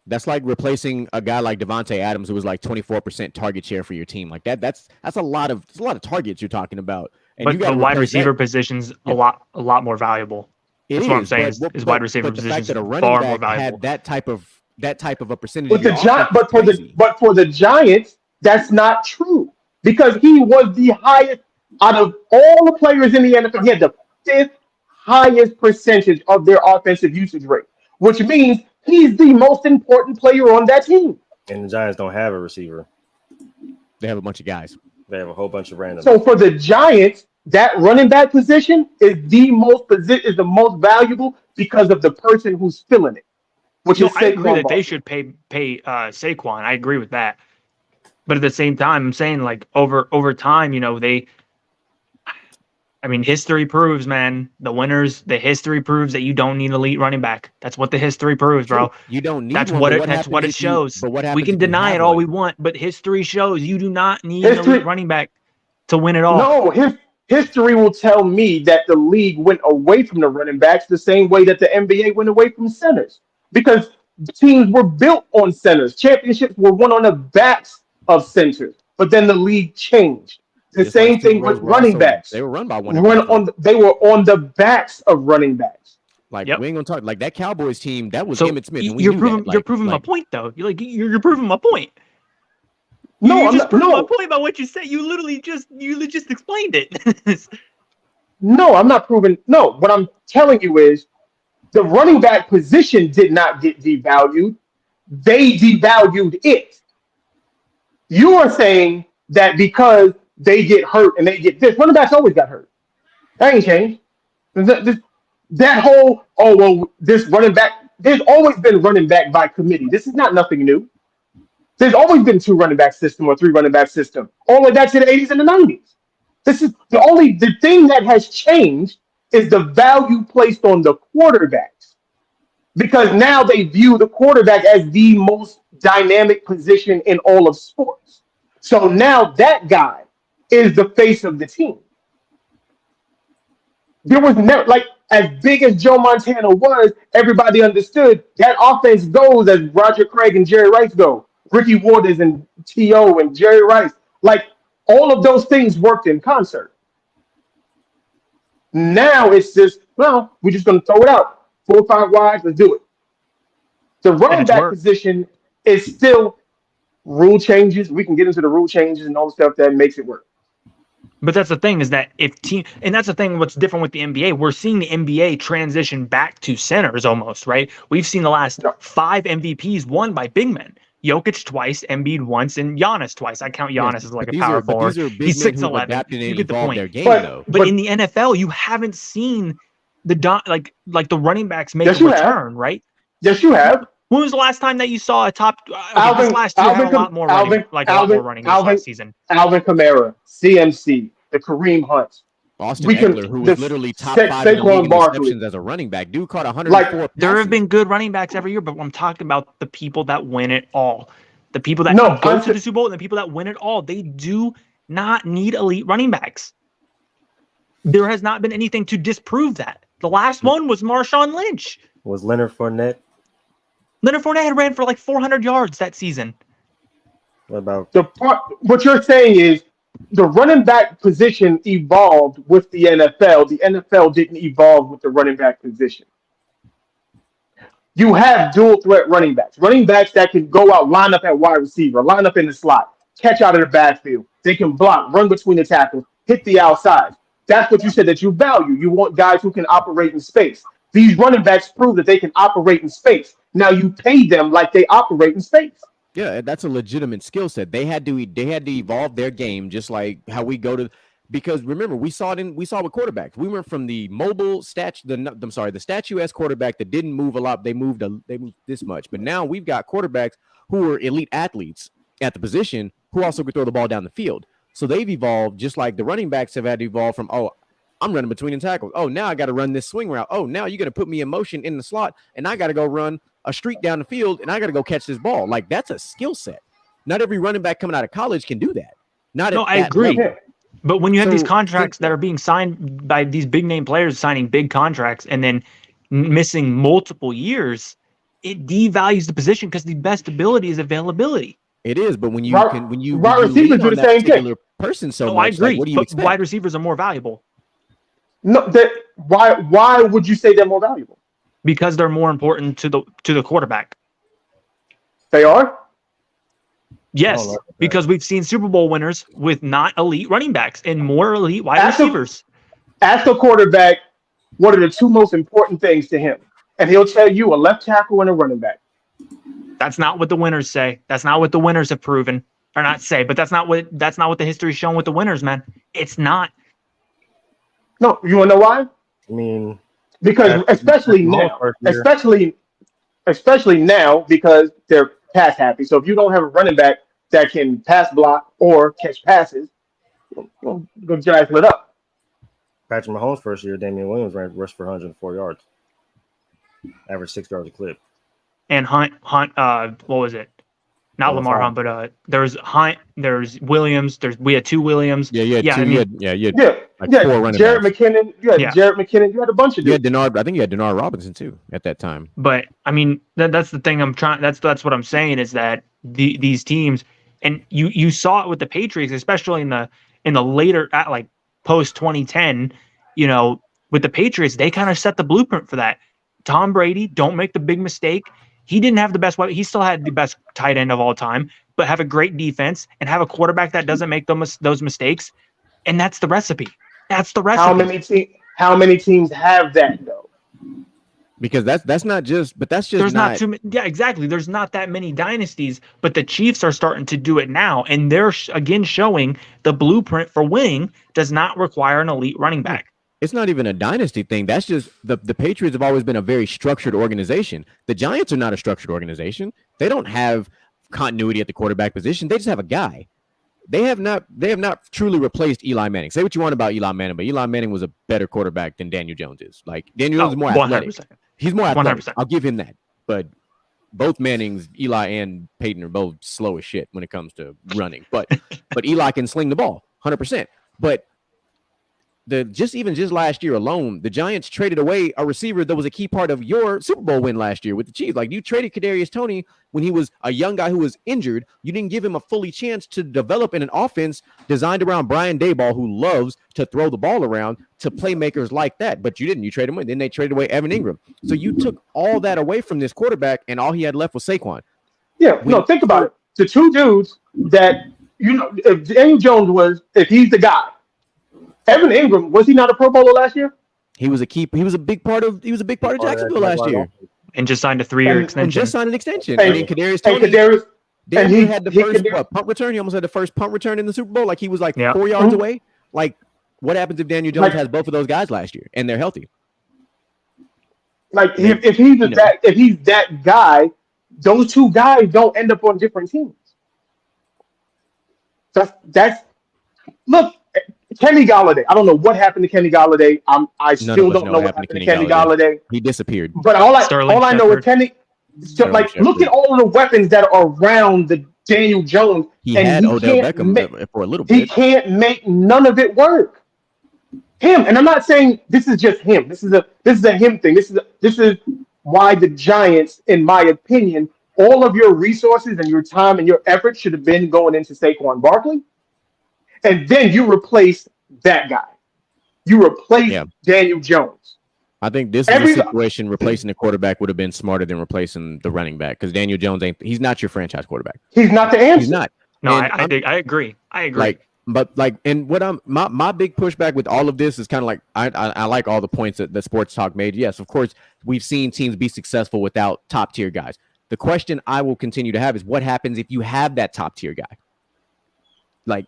that's like replacing a guy like Devontae Adams, who was like 24% target share for your team. Like that's a lot of targets you're talking about. And but you got the wide receiver position's a lot more valuable. That's what I'm saying. Is wide receiver the fact positions that a running far more back valuable. had that type of a percentage. But of your offense is crazy. for the Giants, that's not true because he was the highest out of all the players in the NFL. He had the 5th highest percentage of their offensive usage rate, which means he's the most important player on that team. And the Giants don't have a receiver. They have a bunch of guys. They have a whole bunch of random. So for the Giants, that running back position is the most valuable because of the person who's filling it, which is I agree Saquon that Barkley. they should pay Saquon. I agree with that. But at the same time, I'm saying like over time, history proves, man, the history proves that you don't need elite running back. That's what the history proves, bro. You don't need That's one, what but it that's what it happens if you- shows. but what We happens can if you deny have it all one? we want, but history shows you do not need an elite running back to win it all. No, history will tell me that the league went away from the running backs the same way that the NBA went away from centers because teams were built on centers. Championships were won on the backs of centers, but then the league changed. The Just like same Super thing with Bowls were running also- backs. They were run by one. They were on the backs of running backs. Like Yep. we ain't gonna talk like that Cowboys team. That was So Emmitt Smith. And we you're knew proving that. you're proving my point though. You're proving my point. No, you I'm just not, proved my no, point by what you said. You literally just explained it. no, I'm not proving. No, what I'm telling you is the running back position did not get devalued. They devalued it. You are saying that because they get hurt and they get this, running backs always got hurt. That ain't changed. That whole, this running back, there's always been running back by committee. This is not nothing new. There's always been 2 running back system or 3 running back system, all the way back to the 80s and the 90s. This is the thing that has changed is the value placed on the quarterbacks because now they view the quarterback as the most dynamic position in all of sports. So now that guy is the face of the team. There was never like as big as Joe Montana was, everybody understood that offense goes as Roger Craig and Jerry Rice go. Ricky Waters and T.O. and Jerry Rice. Like all of those things worked in concert. Now it's just, well, we're just going to throw it out. 4 or 5 wides, let's do it. The running back position is still rule changes. We can get into the rule changes and all the stuff that makes it work. But that's the thing is that and that's the thing. What's different with the NBA? We're seeing the NBA transition back to centers almost, right? We've seen the last 5 MVPs won by big men. Jokic twice, Embiid once, and Giannis twice. I count Giannis as like a power forward. He's 6'11". You get the point. Their game, but in the NFL, you haven't seen the like the running backs make a return, right? Yes, you have. When was the last time that you saw a top? This last year had a lot more running, a lot more running this last season. Alvin Kamara, CMC, the Kareem Hunt, Austin Eckler, who was literally top 5 in the league in receptions as a running back. Dude caught 104 passes. There have been good running backs every year, but I'm talking about the people that win it all. The people that go to the Super Bowl and the people that win it all. They do not need elite running backs. There has not been anything to disprove that. The last one was Marshawn Lynch. Was Leonard Fournette? Leonard Fournette had ran for like 400 yards that season. What about what you're saying is the running back position evolved with the NFL. The NFL didn't evolve with the running back position. You have dual threat running backs that can go out, line up at wide receiver, line up in the slot, catch out of the backfield. They can block, run between the tackles, hit the outside. That's what you said that you value. You want guys who can operate in space. These running backs prove that they can operate in space. Now you pay them like they operate in space. Yeah, that's a legitimate skill set. They had to evolve their game just like how we go to, because remember we saw with quarterbacks. We went from the mobile the statuesque quarterback that didn't move a lot. They moved this much, but now we've got quarterbacks who are elite athletes at the position who also could throw the ball down the field. So they've evolved just like the running backs have had to evolve from, oh, I'm running between the tackles. Oh, now I got to run this swing route. Oh, now you're going to put me in motion in the slot, and I got to go run a streak down the field, and I got to go catch this ball. Like, that's a skill set. Not every running back coming out of college can do that. I agree. Level. But when you have these contracts that are being signed by these big name players signing big contracts and then missing multiple years, it devalues the position because the best ability is availability. It is, but when you wide receivers do the same thing. Person so much, I agree. Like, what do you expect? Wide receivers are more valuable. No, why would you say they're more valuable? Because they're more important to the quarterback. They are? Yes, because we've seen Super Bowl winners with not elite running backs and more elite wide receivers. Ask a quarterback what are the two most important things to him, and he'll tell you a left tackle and a running back. That's not what the winners say. That's not what the winners have proven, or not say. But that's not what the history's shown with the winners, man. It's not. No, you want to know why? I mean, because especially now, because they're pass happy. So if you don't have a running back that can pass block or catch passes, go jack it up. Patrick Mahomes' first year, Damian Williams rushed for 104 yards, average 6 yards a clip. And Hunt, what was it? Not Lamar Hunt, but there's Hunt, there's Williams, we had two Williams. You had four running Jared backs. McKinnon, Jared McKinnon, you had a bunch of dudes. I think you had Denard Robinson too at that time. But I mean, that's the thing that's what I'm saying is that these teams, and you saw it with the Patriots, especially in the later like post 2010, with the Patriots, they kind of set the blueprint for that. Tom Brady, don't make the big mistake. He didn't have the best weapon. He still had the best tight end of all time, but have a great defense and have a quarterback that doesn't make those mistakes. And that's the recipe. That's the recipe. How many teams have that though? Because that's not just, but that's just there's not too many. Yeah, exactly. There's not that many dynasties, but the Chiefs are starting to do it now, and they're again showing the blueprint for winning does not require an elite running back. It's not even a dynasty thing. That's just the Patriots have always been a very structured organization. The Giants are not a structured organization. They don't have continuity at the quarterback position. They just have a guy. They have not truly replaced Eli Manning. Say what you want about Eli Manning, but Eli Manning was a better quarterback than Daniel Jones is. Like Daniel Jones is more 100%. Athletic. He's more athletic. 100%. I'll give him that. But both Mannings, Eli and Peyton, are both slow as shit when it comes to running. But Eli can sling the ball 100%. But just last year alone, the Giants traded away a receiver that was a key part of your Super Bowl win last year with the Chiefs. Like, you traded Kadarius Toney when he was a young guy who was injured. You didn't give him a fully chance to develop in an offense designed around Brian Daboll, who loves to throw the ball around to playmakers like that. But you didn't. You traded him away. Then they traded away Evan Ingram. So you took all that away from this quarterback, and all he had left was Saquon. Yeah, think about it. The two dudes that, if Daniel Jones if he's the guy, Evan Ingram, was he not a Pro Bowler last year? He was a big part of Jacksonville last year. And just signed a 3-year extension. And just signed an extension. And then Kadarius Toney. He had the first punt return. He almost had the first punt return in the Super Bowl. Like, he was 4 yards away. Like, what happens if Daniel Jones has both of those guys last year and they're healthy? Like, if he's that guy, those two guys don't end up on different teams. That's look. Kenny Golladay. I don't know what happened to Kenny Golladay. I still don't know what happened to Kenny Golladay. He disappeared. But all I know is Kenny. Look at all of the weapons that are around the Daniel Jones. He had Odell Beckham for a little bit. He can't make none of it work. Him, and I'm not saying this is just him. This is a him thing. This is why the Giants, in my opinion, all of your resources and your time and your effort should have been going into Saquon Barkley. And then you replace that guy. You replace Daniel Jones. I think this is a situation replacing the quarterback would have been smarter than replacing the running back because Daniel Jones he's not your franchise quarterback. He's not the answer. He's not. No, I agree. And what my big pushback with all of this is kind of like I like all the points that the sports talk made. Yes, of course, we've seen teams be successful without top tier guys. The question I will continue to have is what happens if you have that top tier guy? Like,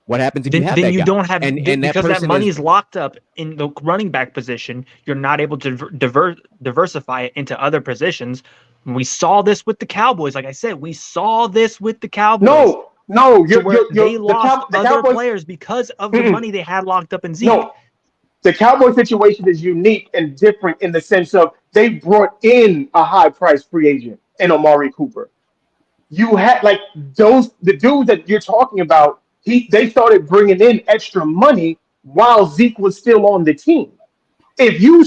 what happens if you have that guy? Then you don't have, because that money is locked up in the running back position. You're not able to diversify it into other positions. We saw this with the Cowboys. Like I said, we saw this with the Cowboys. They lost other players because of the money they had locked up in Zeke. No, the Cowboys situation is unique and different in the sense of they brought in a high-priced free agent in Amari Cooper. You had the dudes that you're talking about. They started bringing in extra money while Zeke was still on the team. If you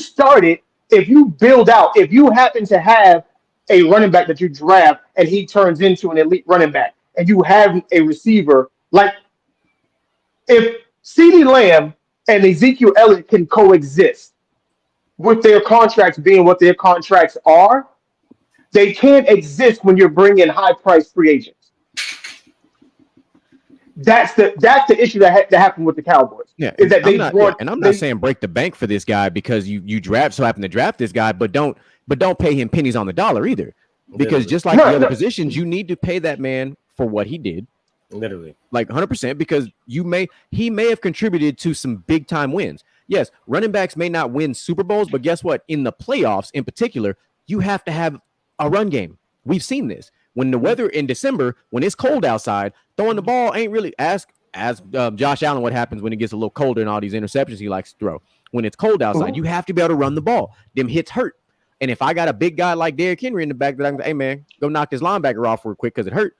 build out, if you happen to have a running back that you draft and he turns into an elite running back, and you have a receiver, like if CeeDee Lamb and Ezekiel Elliott can coexist with their contracts being what their contracts are, they can't exist when you're bringing high-priced free agents. That's the issue that happened with the Cowboys. Yeah, is that I'm not saying break the bank for this guy because you happen to draft this guy, but don't pay him pennies on the dollar either. Because just like the other positions, you need to pay that man for what he did. Literally. Like 100%, because he may have contributed to some big time wins. Yes, running backs may not win Super Bowls, but guess what? In the playoffs in particular, you have to have a run game. We've seen this. When the weather in December, when it's cold outside, throwing the ball ain't really ask Josh Allen what happens when it gets a little colder and all these interceptions he likes to throw. When it's cold outside, you have to be able to run the ball. Them hits hurt. And if I got a big guy like Derrick Henry in the back that I can say, hey, man, go knock this linebacker off real quick because it hurt,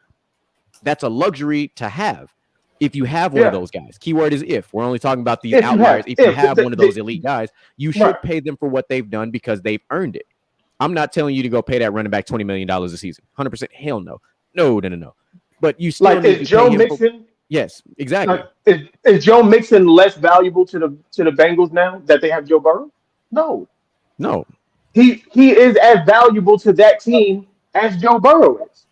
that's a luxury to have if you have one of those guys. Keyword is if. We're only talking about these outliers. If you have one of those elite guys, you should pay them for what they've done because they've earned it. I'm not telling you to go pay that running back $20 million a season. 100%. Hell no. No. But you still need is Joe Mixon? Yes, exactly. Is Joe Mixon less valuable to the Bengals now that they have Joe Burrow? No. He is as valuable to that team as Joe Burrow is,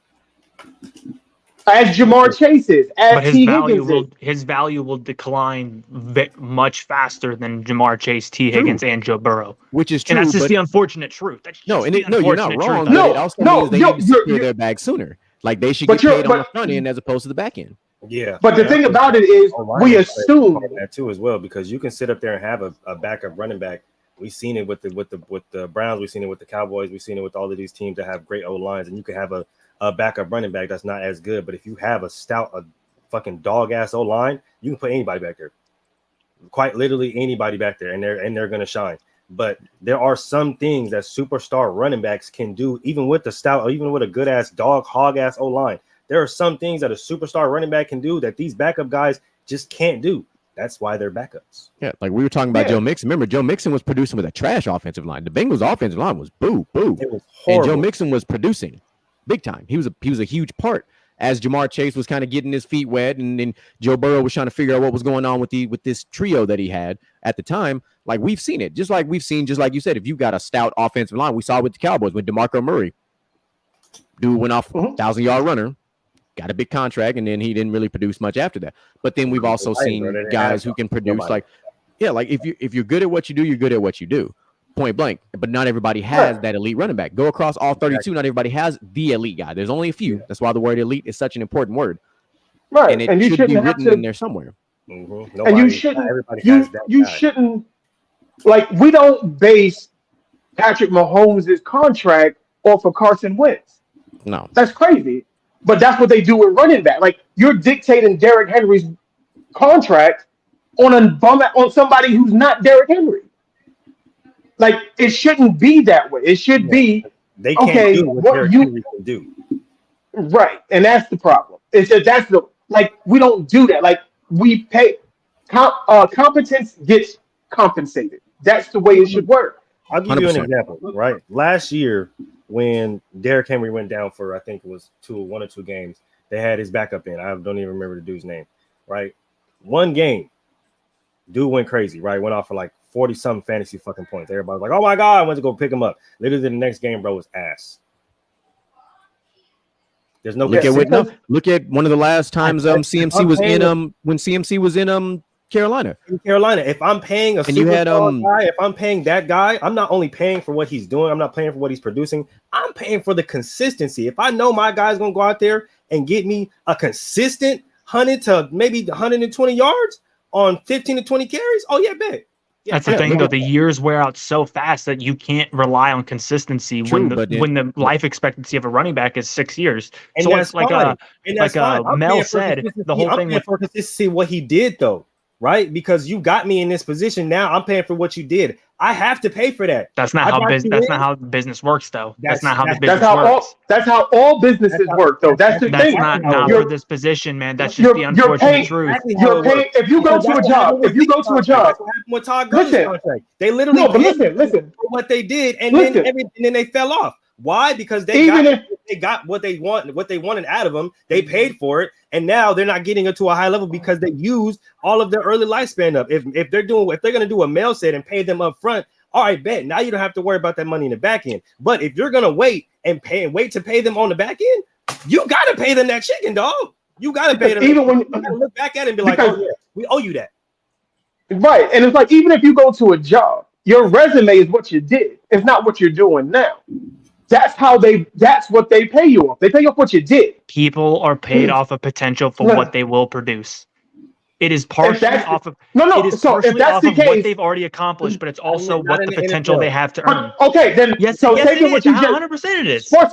as Jamar Chase is, as T. Higgins is. His value will decline much faster than Jamar Chase, T. Higgins, and Joe Burrow. Which is true. And that's just the unfortunate truth. You're not wrong. But it also means they need to secure their bag sooner. Like they should get paid on the front end as opposed to the back end. Yeah. But the thing about it is, we assume that too as well, because you can sit up there and have a backup running back. We've seen it with the Browns. We've seen it with the Cowboys. We've seen it with all of these teams that have great O lines, and you can have a backup running back that's not as good. But if you have a fucking dog ass O line, you can put anybody back there, quite literally anybody back there, and they're gonna shine. But there are some things that superstar running backs can do, even with the stout, even with a good ass hog ass O line. There are some things that a superstar running back can do that these backup guys just can't do. That's why they're backups. Yeah, like we were talking about Joe Mixon. Remember, Joe Mixon was producing with a trash offensive line. The Bengals' offensive line was boo. It was horrible. And Joe Mixon was producing big time. He was a huge part as Jamar Chase was kind of getting his feet wet, and then Joe Burrow was trying to figure out what was going on with this trio that he had at the time. Like we've seen it, just like you said, if you got a stout offensive line, we saw it with the Cowboys when DeMarco Murray, dude went off 1,000-yard runner. Got a big contract, and then he didn't really produce much after that. But then we've also seen guys who can produce, if you're good at what you do, you're good at what you do, point blank. But not everybody has that elite running back. Go across all 32. Not everybody has the elite guy. There's only a few. That's why the word elite is such an important word. Right, and it should be written in there somewhere. Mm-hmm. And you shouldn't like we don't base Patrick Mahomes' contract off of Carson Wentz. No, that's crazy. But that's what they do with running back. Like you're dictating Derrick Henry's contract on somebody who's not Derrick Henry. Like it shouldn't be that way. It should be they can't do what Derrick Henry can do. Right, and that's the problem. It's that we don't do that. Like we pay competence gets compensated. That's the way it should work. I'll give 100%. You an example. Right, last year, when Derrick Henry went down for, I think it was 1 or 2 games, they had his backup in. I don't even remember the dude's name, right? One game, Dude went crazy, right? Went off for like 40-something fantasy fucking points. Everybody's like, oh my God, I went to go pick him up. Literally the next game, bro, was ass. There's no look at one of the last times CMC was in when CMC was in Carolina. In Carolina, if I'm paying a superstar guy, if I'm paying that guy, I'm not only paying for what he's doing, I'm not paying for what he's producing. I'm paying for the consistency. If I know my guy's gonna go out there and get me a consistent 100 to maybe 120 yards on 15 to 20 carries, oh yeah, bet. Yeah, that's the thing, though. The years wear out so fast that you can't rely on consistency when the life expectancy of a running back is 6 years. And so that's it's like Mel said, the whole thing with consistency, what he did though, right? Because you got me in this position. Now I'm paying for what you did. I have to pay for that. That's not how business works, though. That's not how the business works. That's how all businesses work, though. That's the thing. That's not for this position, man. That's just the unfortunate truth. You're paying, if you go to a job, with Todd Gurley's contract, they literally listen for what they did, and then they fell off. Why? Because they got what they wanted out of them. They paid for it, and now they're not getting it to a high level because they used all of their early lifespan up. If they're going to do a mail set and pay them up front, all right, bet. Now you don't have to worry about that money in the back end. But if you're gonna wait to pay them on the back end, you gotta pay them that chicken, dog. You gotta pay them. Even when you gotta look back at it and be like, oh yeah, we owe you that. Right, and it's like even if you go to a job, your resume is what you did. It's not what you're doing now. That's what they pay you off. They pay you off what you did. People are paid off of potential for what they will produce. It is partially off of what they've already accomplished, but it's also what the potential they have to earn. Okay, then taking what you just 100% it is. Sports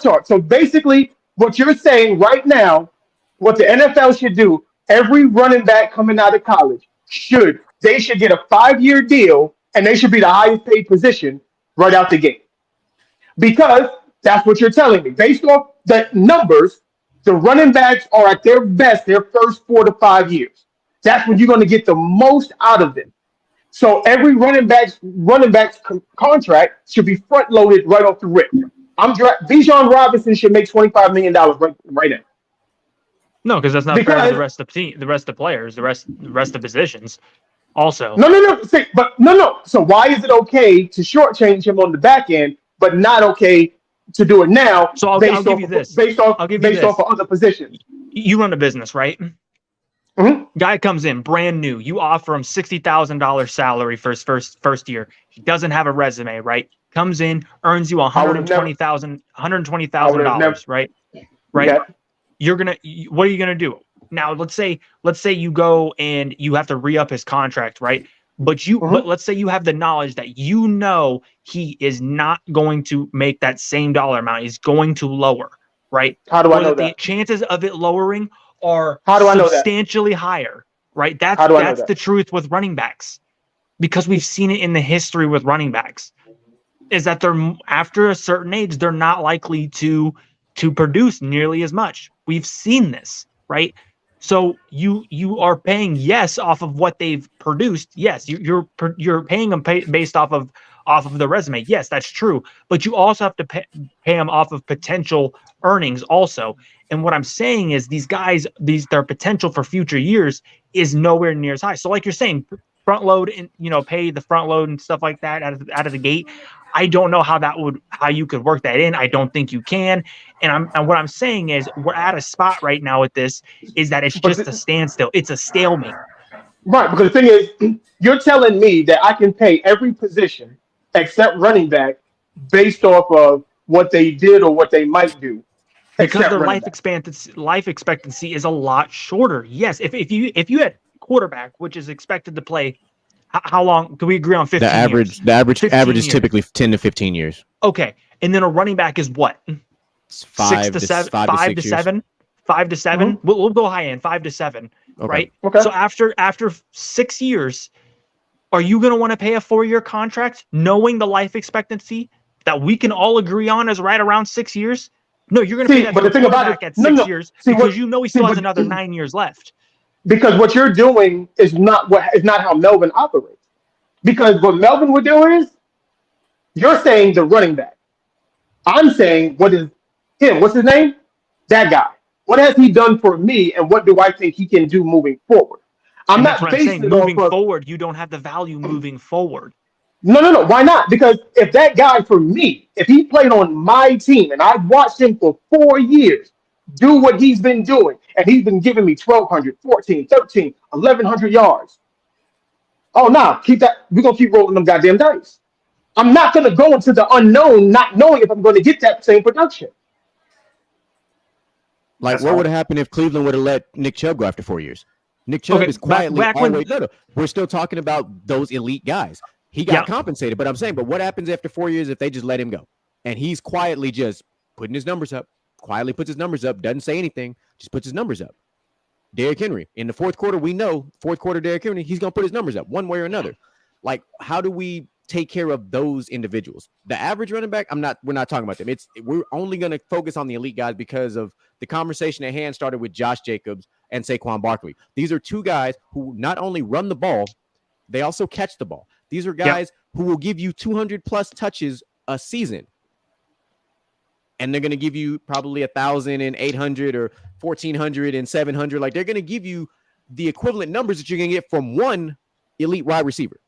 talk. So basically, what you're saying right now, what the NFL should do, every running back coming out of college should get a 5-year deal, and they should be the highest paid position right out the gate. Because that's what you're telling me. Based off the numbers, the running backs are at their best their first 4 to 5 years. That's when you're going to get the most out of them. So every running back's contract should be front loaded right off the rip. Bijan Robinson should make $25 million right now. No, because that's not fair to the rest of the team, the rest of the players, the rest of positions. Also, no. So why is it okay to shortchange him on the back end, but not okay to do it now? So I'll give you this based off of other positions. You run a business, right? Mm-hmm. Guy comes in brand new. You offer him $60,000 salary for his first year. He doesn't have a resume, right? Comes in, earns you $120,000, right? Right. Yeah. What are you gonna do? Now, let's say you go and you have to re-up his contract, right? But but let's say you have the knowledge that he is not going to make that same dollar amount. He's going to lower, right? How do I know that? The chances of it lowering are substantially higher, right? That's the truth with running backs, because we've seen it in the history with running backs, is that they're after a certain age, they're not likely to produce nearly as much. We've seen this, right? So you are paying off of what they've produced. Yes, you're paying them based off of the resume. Yes, that's true. But you also have to pay them off of potential earnings also. And what I'm saying is these guys, their potential for future years is nowhere near as high. So like you're saying, front load and pay the front load and stuff like that out of the gate. I don't know how you could work that in. I don't think you can. And what I'm saying is we're at a spot right now with this is that it's just a standstill. It's a stalemate. Right, because the thing is, you're telling me that I can pay every position except running back based off of what they did or what they might do. Because their life expectancy is a lot shorter. Yes, if you had quarterback, which is expected to play. How long? Can we agree on 15 years? The average is typically 10 to 15 years. Okay. And then a running back is what? 5 to 7. 5 to 7. 5 to 7. Mm-hmm. We'll go high end, 5 to 7. Okay. Right? Okay. So after 6 years, are you going to want to pay a 4-year contract knowing the life expectancy that we can all agree on is right around 6 years? No, you're going to pay that but the thing about it, at 6 years because he still has another 9 years left. Because what you're doing is not how Melvin operates. Because what Melvin would do is, you're saying the running back. I'm saying what is him? What's his name? That guy. What has he done for me, and what do I think he can do moving forward? I'm that's not what I'm saying. basing it Moving off of. forward, you don't have the value moving forward. No. Why not? Because if that guy, for me, if he played on my team and I've watched him for 4 years do what he's been doing, and he's been giving me 1,200, 14, 13, 1,100 yards. Oh, no, keep that. We're going to keep rolling them goddamn dice. I'm not going to go into the unknown not knowing if I'm going to get that same production. Like, what would have happened if Cleveland would have let Nick Chubb go after 4 years? Nick Chubb is quietly always. No, we're still talking about those elite guys. He got compensated, but I'm saying, but what happens after 4 years if they just let him go? And he's quietly just putting his numbers up, quietly puts his numbers up, doesn't say anything, just puts his numbers up. Derrick Henry, in the fourth quarter, we know, fourth quarter Derrick Henry, he's going to put his numbers up one way or another. Like, how do we take care of those individuals? The average running back, we're not talking about them. We're only going to focus on the elite guys because of the conversation at hand started with Josh Jacobs and Saquon Barkley. These are two guys who not only run the ball, they also catch the ball. These are guys who will give you 200 plus touches a season. And they're going to give you probably 1,800 or 1,400 and 700. Like, they're going to give you the equivalent numbers that you're going to get from one elite wide receiver.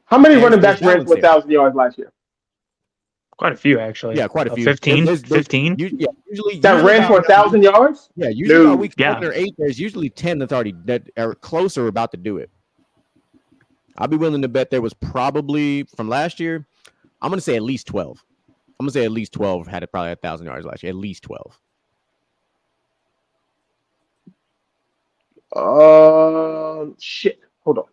How many running backs ran for 1,000 yards last year? Quite a few, actually. Yeah, quite a few. 15. Usually that ran for 1,000 yards? Yeah, usually about week 7 or 8, there's usually 10 that are close or about to do it. I'll be willing to bet there was probably, from last year, I'm going to say at least 12. I'm going to say at least 12 had probably 1,000 yards last year. At least 12. Shit. Hold on.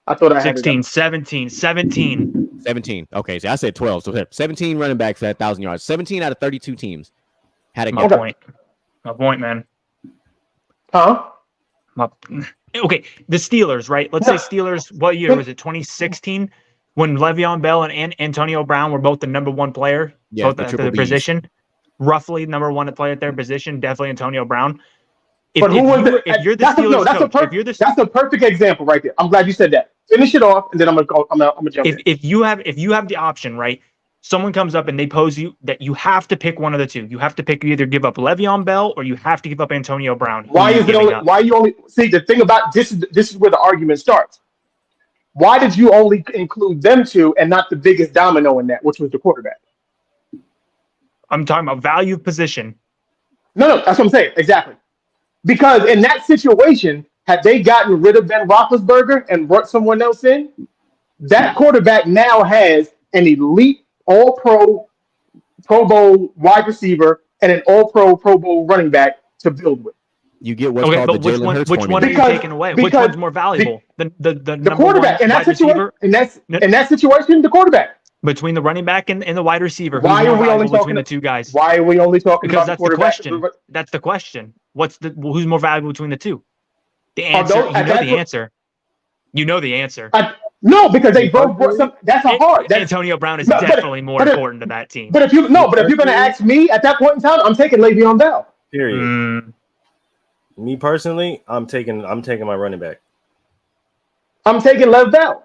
I thought I had 16, 17. 17. Okay, so I said 12. So 17 running backs at 1,000 yards. 17 out of 32 teams had a My point. My point, man. Huh? Okay, the Steelers, right? Let's say Steelers, what year was it? 2016? When Le'Veon Bell and Antonio Brown were both the number one player, both at their position, roughly number one player at their position, definitely Antonio Brown. But if you're the Steelers coach, that's a perfect example right there. I'm glad you said that. Finish it off, and then I'm gonna jump in. If you have the option, right? Someone comes up and they pose you that you have to pick one of the two. You have to pick, you either give up Le'Veon Bell or you have to give up Antonio Brown. Why you only see the thing about this is where the argument starts. Why did you only include them two and not the biggest domino in that, which was the quarterback? I'm talking about value of position. No, that's what I'm saying. Exactly. Because in that situation, had they gotten rid of Ben Roethlisberger and brought someone else in, that quarterback now has an elite all-pro, Pro Bowl wide receiver and an all-pro, Pro Bowl running back to build with. You get what's called the Jalen Hurts which one are you taking away? Which one's more valuable? The quarterback in that situation. In that situation, the quarterback. Between the running back and the wide receiver, why are we only talking between the two guys? Why are we only talking because about that's the question? That's the question. Who's more valuable between the two? The answer. You know the answer. No, because they both brought some. That's a hard. Antonio Brown is definitely more important to that team. But if you're going to ask me at that point in time, I'm taking Le'Veon Bell. Period. Me personally, I'm taking my running back. I'm taking Lev Bell.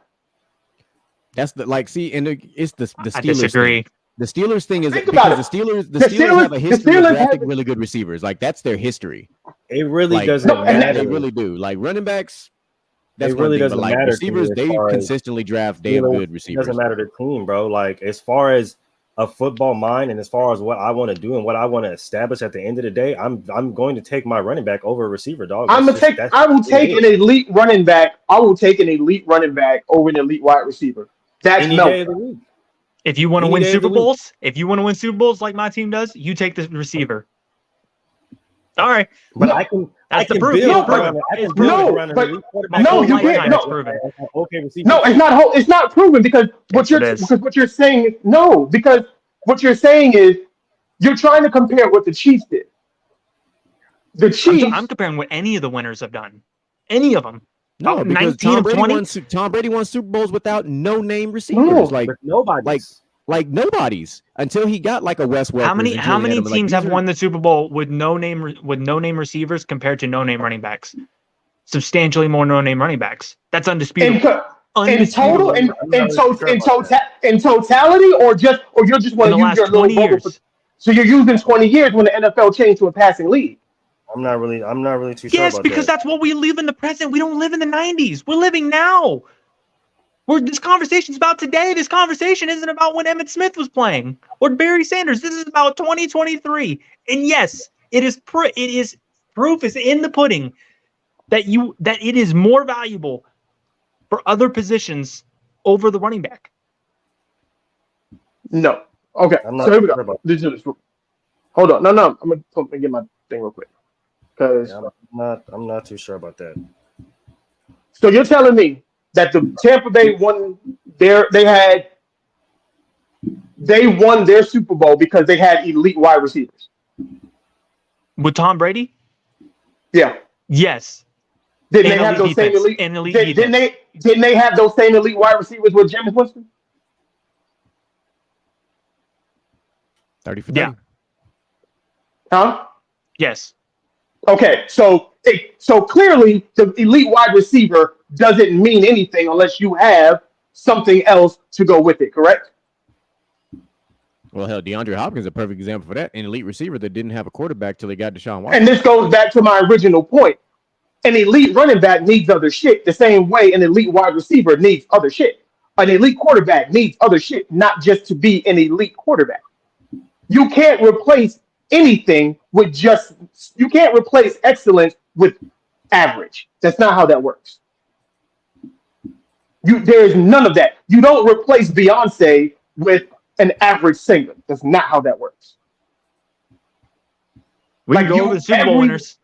That's it's the Steelers. I disagree. Thing. The Steelers thing is because the Steelers have a history of drafting really good receivers. Like, that's their history. It really doesn't matter. They really do. Like, running backs, that's it really doesn't like matter. Receivers, they consistently draft damn good receivers. It doesn't matter the team, bro. Like, as far as a football mind and as far as what I want to do and what I want to establish at the end of the day, I'm going to take my running back over a receiver, dog. I will take an elite running back. I will take an elite running back over an elite wide receiver. That's no. If you want to win Super Bowls, like my team does, you take the receiver. All right, but that's the proof. It's not proven because what you're saying is no. Because what you're saying is you're trying to compare what the Chiefs did. The Chiefs. I'm comparing what any of the winners have done. Any of them. No, because 19 of 20. Tom Brady won Super Bowls without no-name receivers. Like nobody's until he got like a Wes Welker. How many teams have won the Super Bowl with no name receivers compared to no name running backs? Substantially more no name running backs. That's undisputed. In totality, or you're just want to use your little bubble. So you're using 20 years when the NFL changed to a passing league. I'm not really too sure Yes, about because that. that's what we live in the present. We don't live in the 90s. We're living now. This conversation's about today. This conversation isn't about when Emmitt Smith was playing or Barry Sanders. This is about 2023. And yes, it is proof is in the pudding that it is more valuable for other positions over the running back. No. Okay. I'm not So here we go. sure about Let's do this. Hold on. No. I'm gonna get my thing real quick. Because I'm not too sure about that. so you're telling me that the Tampa Bay won they won their Super Bowl because they had elite wide receivers. With Tom Brady? Yeah. Yes. Didn't they have those same elite? Didn't they have those same elite wide receivers with Jameis Winston? 30 for 30. Yeah. Huh? Yes. Okay, so clearly the elite wide receiver doesn't mean anything unless you have something else to go with it, correct? Well, hell, DeAndre Hopkins is a perfect example for that. An elite receiver that didn't have a quarterback till they got Deshaun Watson. And this goes back to my original point. An elite running back needs other shit the same way an elite wide receiver needs other shit. An elite quarterback needs other shit, not just to be an elite quarterback. You can't replace anything with you can't replace excellence with average. That's not how that works. There is none of that. You don't replace Beyonce with an average singer. That's not how that works. We can go over the Super Bowl winners.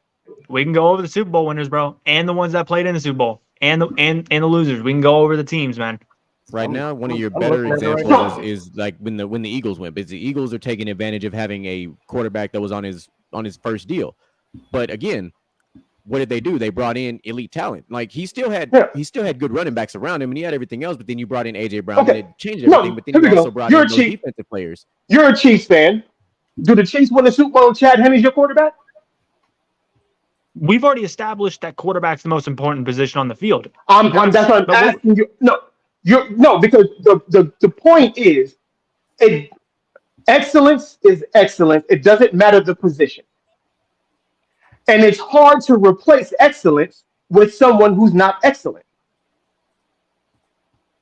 We can go over the Super Bowl winners, bro, and the ones that played in the Super Bowl, and the losers. We can go over the teams, man. Right now, one of your better examples is like when the Eagles went, because the Eagles are taking advantage of having a quarterback that was on his first deal. But again, what did they do? They brought in elite talent. Like he still had good running backs around him, and he had everything else. But then you brought in AJ Brown, and it changed everything. But then you also brought in those defensive players. You're a Chiefs fan. Do the Chiefs win the Super Bowl? Chad Henne's your quarterback? We've already established that quarterback's the most important position on the field. That's what I'm asking you. No, because the point is, excellence is excellence. It doesn't matter the position. And it's hard to replace excellence with someone who's not excellent.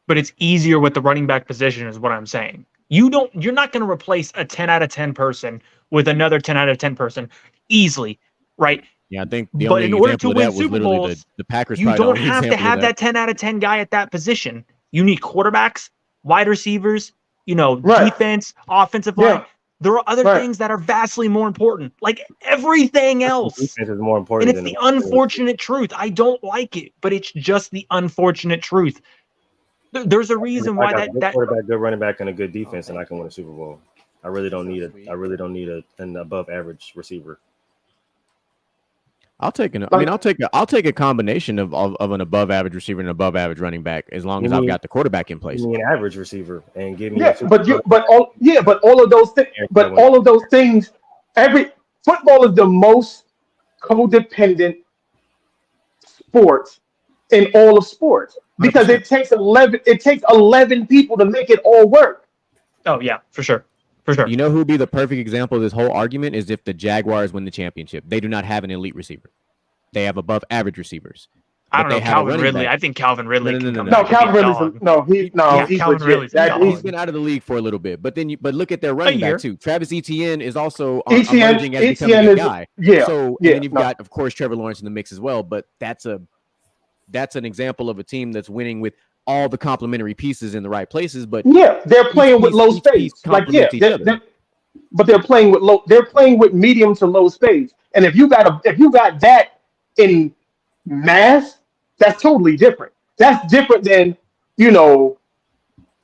But it's easier with the running back position, is what I'm saying. You're not going to replace a 10 out of 10 person with another 10 out of 10 person easily, right? Yeah, I think the only example of that was literally the Packers. You don't have to have that 10 out of 10 guy at that position. You need quarterbacks, wide receivers, defense, offensive line. There are other things that are vastly more important, like everything else. Defense is more important. And it's the unfortunate truth. I don't like it, but it's just the unfortunate truth. There's a reason why that quarterback, good running back, and a good defense, and I can win a Super Bowl. I really don't need an above average receiver. I'll take a combination of an above average receiver and an above average running back as long as I've got the quarterback in place. Give me an average receiver and give me all of those things. Every football is the most codependent sport in all of sports because 100%. it takes 11 people to make it all work. Oh yeah, for sure. For sure. You know who would be the perfect example of this whole argument is if the Jaguars win the championship. They do not have an elite receiver. They have above average receivers. I don't know Calvin Ridley. I think Calvin Ridley. No, Calvin Ridley's he's been out of the league for a little bit. But look at their running back too. Travis Etienne is also emerging as becoming a guy. And then you've got, of course, Trevor Lawrence in the mix as well. But that's an example of a team that's winning with all the complementary pieces in the right places, but they're playing with low space. But they're playing with medium to low space. And if you got that in mass, that's totally different. That's different than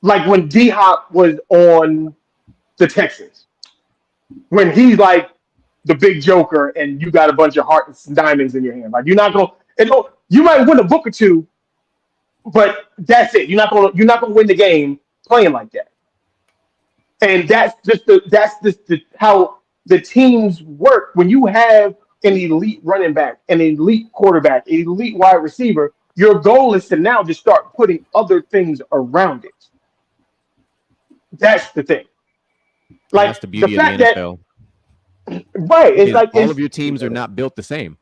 like when D-Hop was on the Texans, when he's like the big joker, and you got a bunch of hearts and diamonds in your hand. Like you're not gonna, you might win a book or two. But that's it. You're not gonna win the game playing like that. And that's just how the teams work. When you have an elite running back, an elite quarterback, an elite wide receiver, your goal is to now just start putting other things around it. That's the thing. Like that's the beauty the fact of the NFL. Right. It's like all of your teams are not built the same.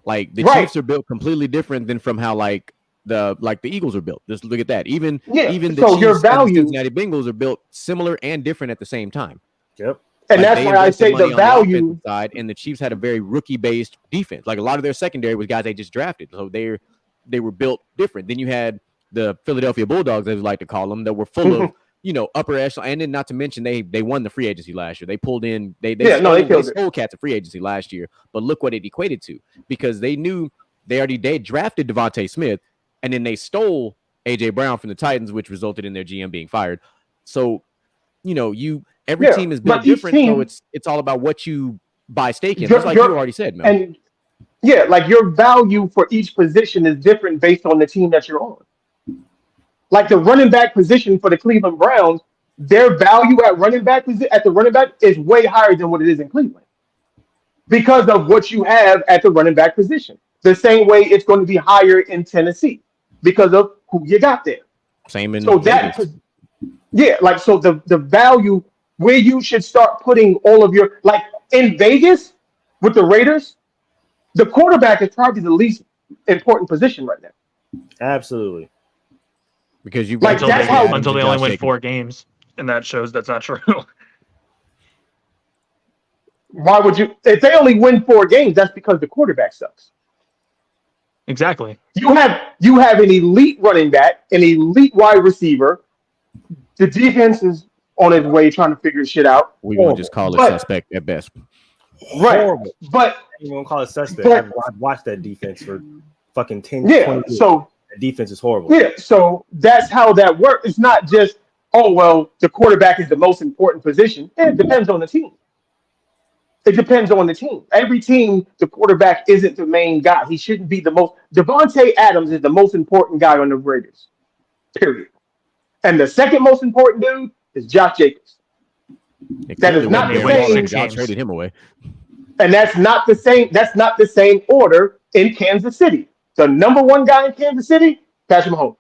Like the Right. Chiefs are built completely different than from how like the Eagles are built. Just look at that. Even the So your Chiefs and the value, Cincinnati Bengals are built similar and different at the same time. Yep. and Like that's they why I invested say money the on the value. offensive side, and the Chiefs had a very rookie-based defense. Like a lot of their secondary was guys they just drafted, so they were built different. Then you had the Philadelphia Bulldogs, as we like to call them, that were full of upper echelon, and then not to mention they won the free agency last year. They pulled in they stole cats at free agency last year, but look what it equated to, because they knew they drafted Devontae Smith, and then they stole AJ Brown from the Titans, which resulted in their GM being fired. So every team is built different, so it's all about what you buy stake in, just like you already said, Mel. And like your value for each position is different based on the team that you're on. Like the running back position for the Cleveland Browns, their value at the running back is way higher than what it is in Cleveland because of what you have at the running back position. The same way it's going to be higher in Tennessee because of who you got there. Same in Vegas. So the value where you should start putting all of your, like in Vegas with the Raiders, the quarterback is probably the least important position right now. Absolutely. Because you've got until they only win 4 games, and that shows that's not true. Why would you? If they only win 4 games, that's because the quarterback sucks. Exactly. You have an elite running back, an elite wide receiver. The defense is on its way trying to figure shit out. We're gonna just call it suspect at best. Right. Horrible. But you won't call it suspect. I've watched that defense for fucking 10 20 years. So the defense is horrible. Yeah, so that's how that works. It's not just, the quarterback is the most important position. It depends on the team. Every team, the quarterback isn't the main guy. He shouldn't be the most. Devontae Adams is the most important guy on the Raiders, period. And the second most important dude is Josh Jacobs. That is not the same. Josh traded him away. And that's not the same. That's not the same order in Kansas City. The number 1 guy in Kansas City, Patrick Mahomes.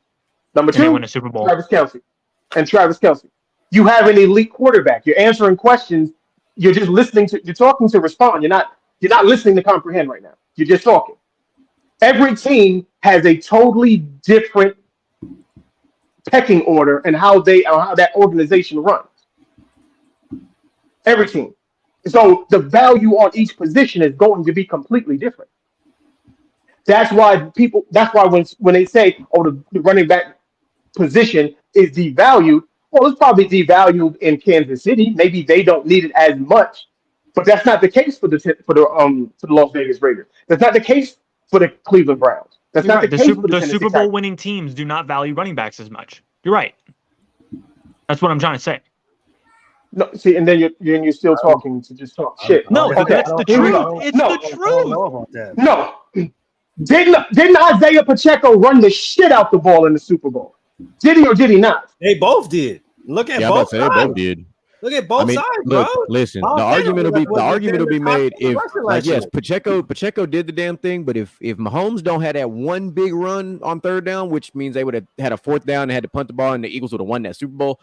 Number 2, win a Super Bowl. Travis Kelce. You have an elite quarterback. You're answering questions. You're just listening to. You're talking to respond. You're not listening to comprehend right now. You're just talking. Every team has a totally different pecking order and how that organization runs. Every team. So the value on each position is going to be completely different. That's why when they say, the running back position is devalued, well, it's probably devalued in Kansas City. Maybe they don't need it as much, but that's not the case for the Las Vegas Raiders. That's not the case for the Cleveland Browns. That's not the case for the Super Bowl winning teams do not value running backs as much. You're right. That's what I'm trying to say. No, see, and then you're still talking to just talk shit. No, but that's the truth. It's the truth. I don't know about that. No. Didn't Isaiah Pacheco run the shit out the ball in the Super Bowl? Did he or did he not? They both did. Look at both sides. They both did. Look at both sides, bro. Listen, the argument will be made if, like, yes, Pacheco did the damn thing, but if Mahomes don't have that one big run on 3rd down, which means they would have had a 4th down and had to punt the ball, and the Eagles would have won that Super Bowl,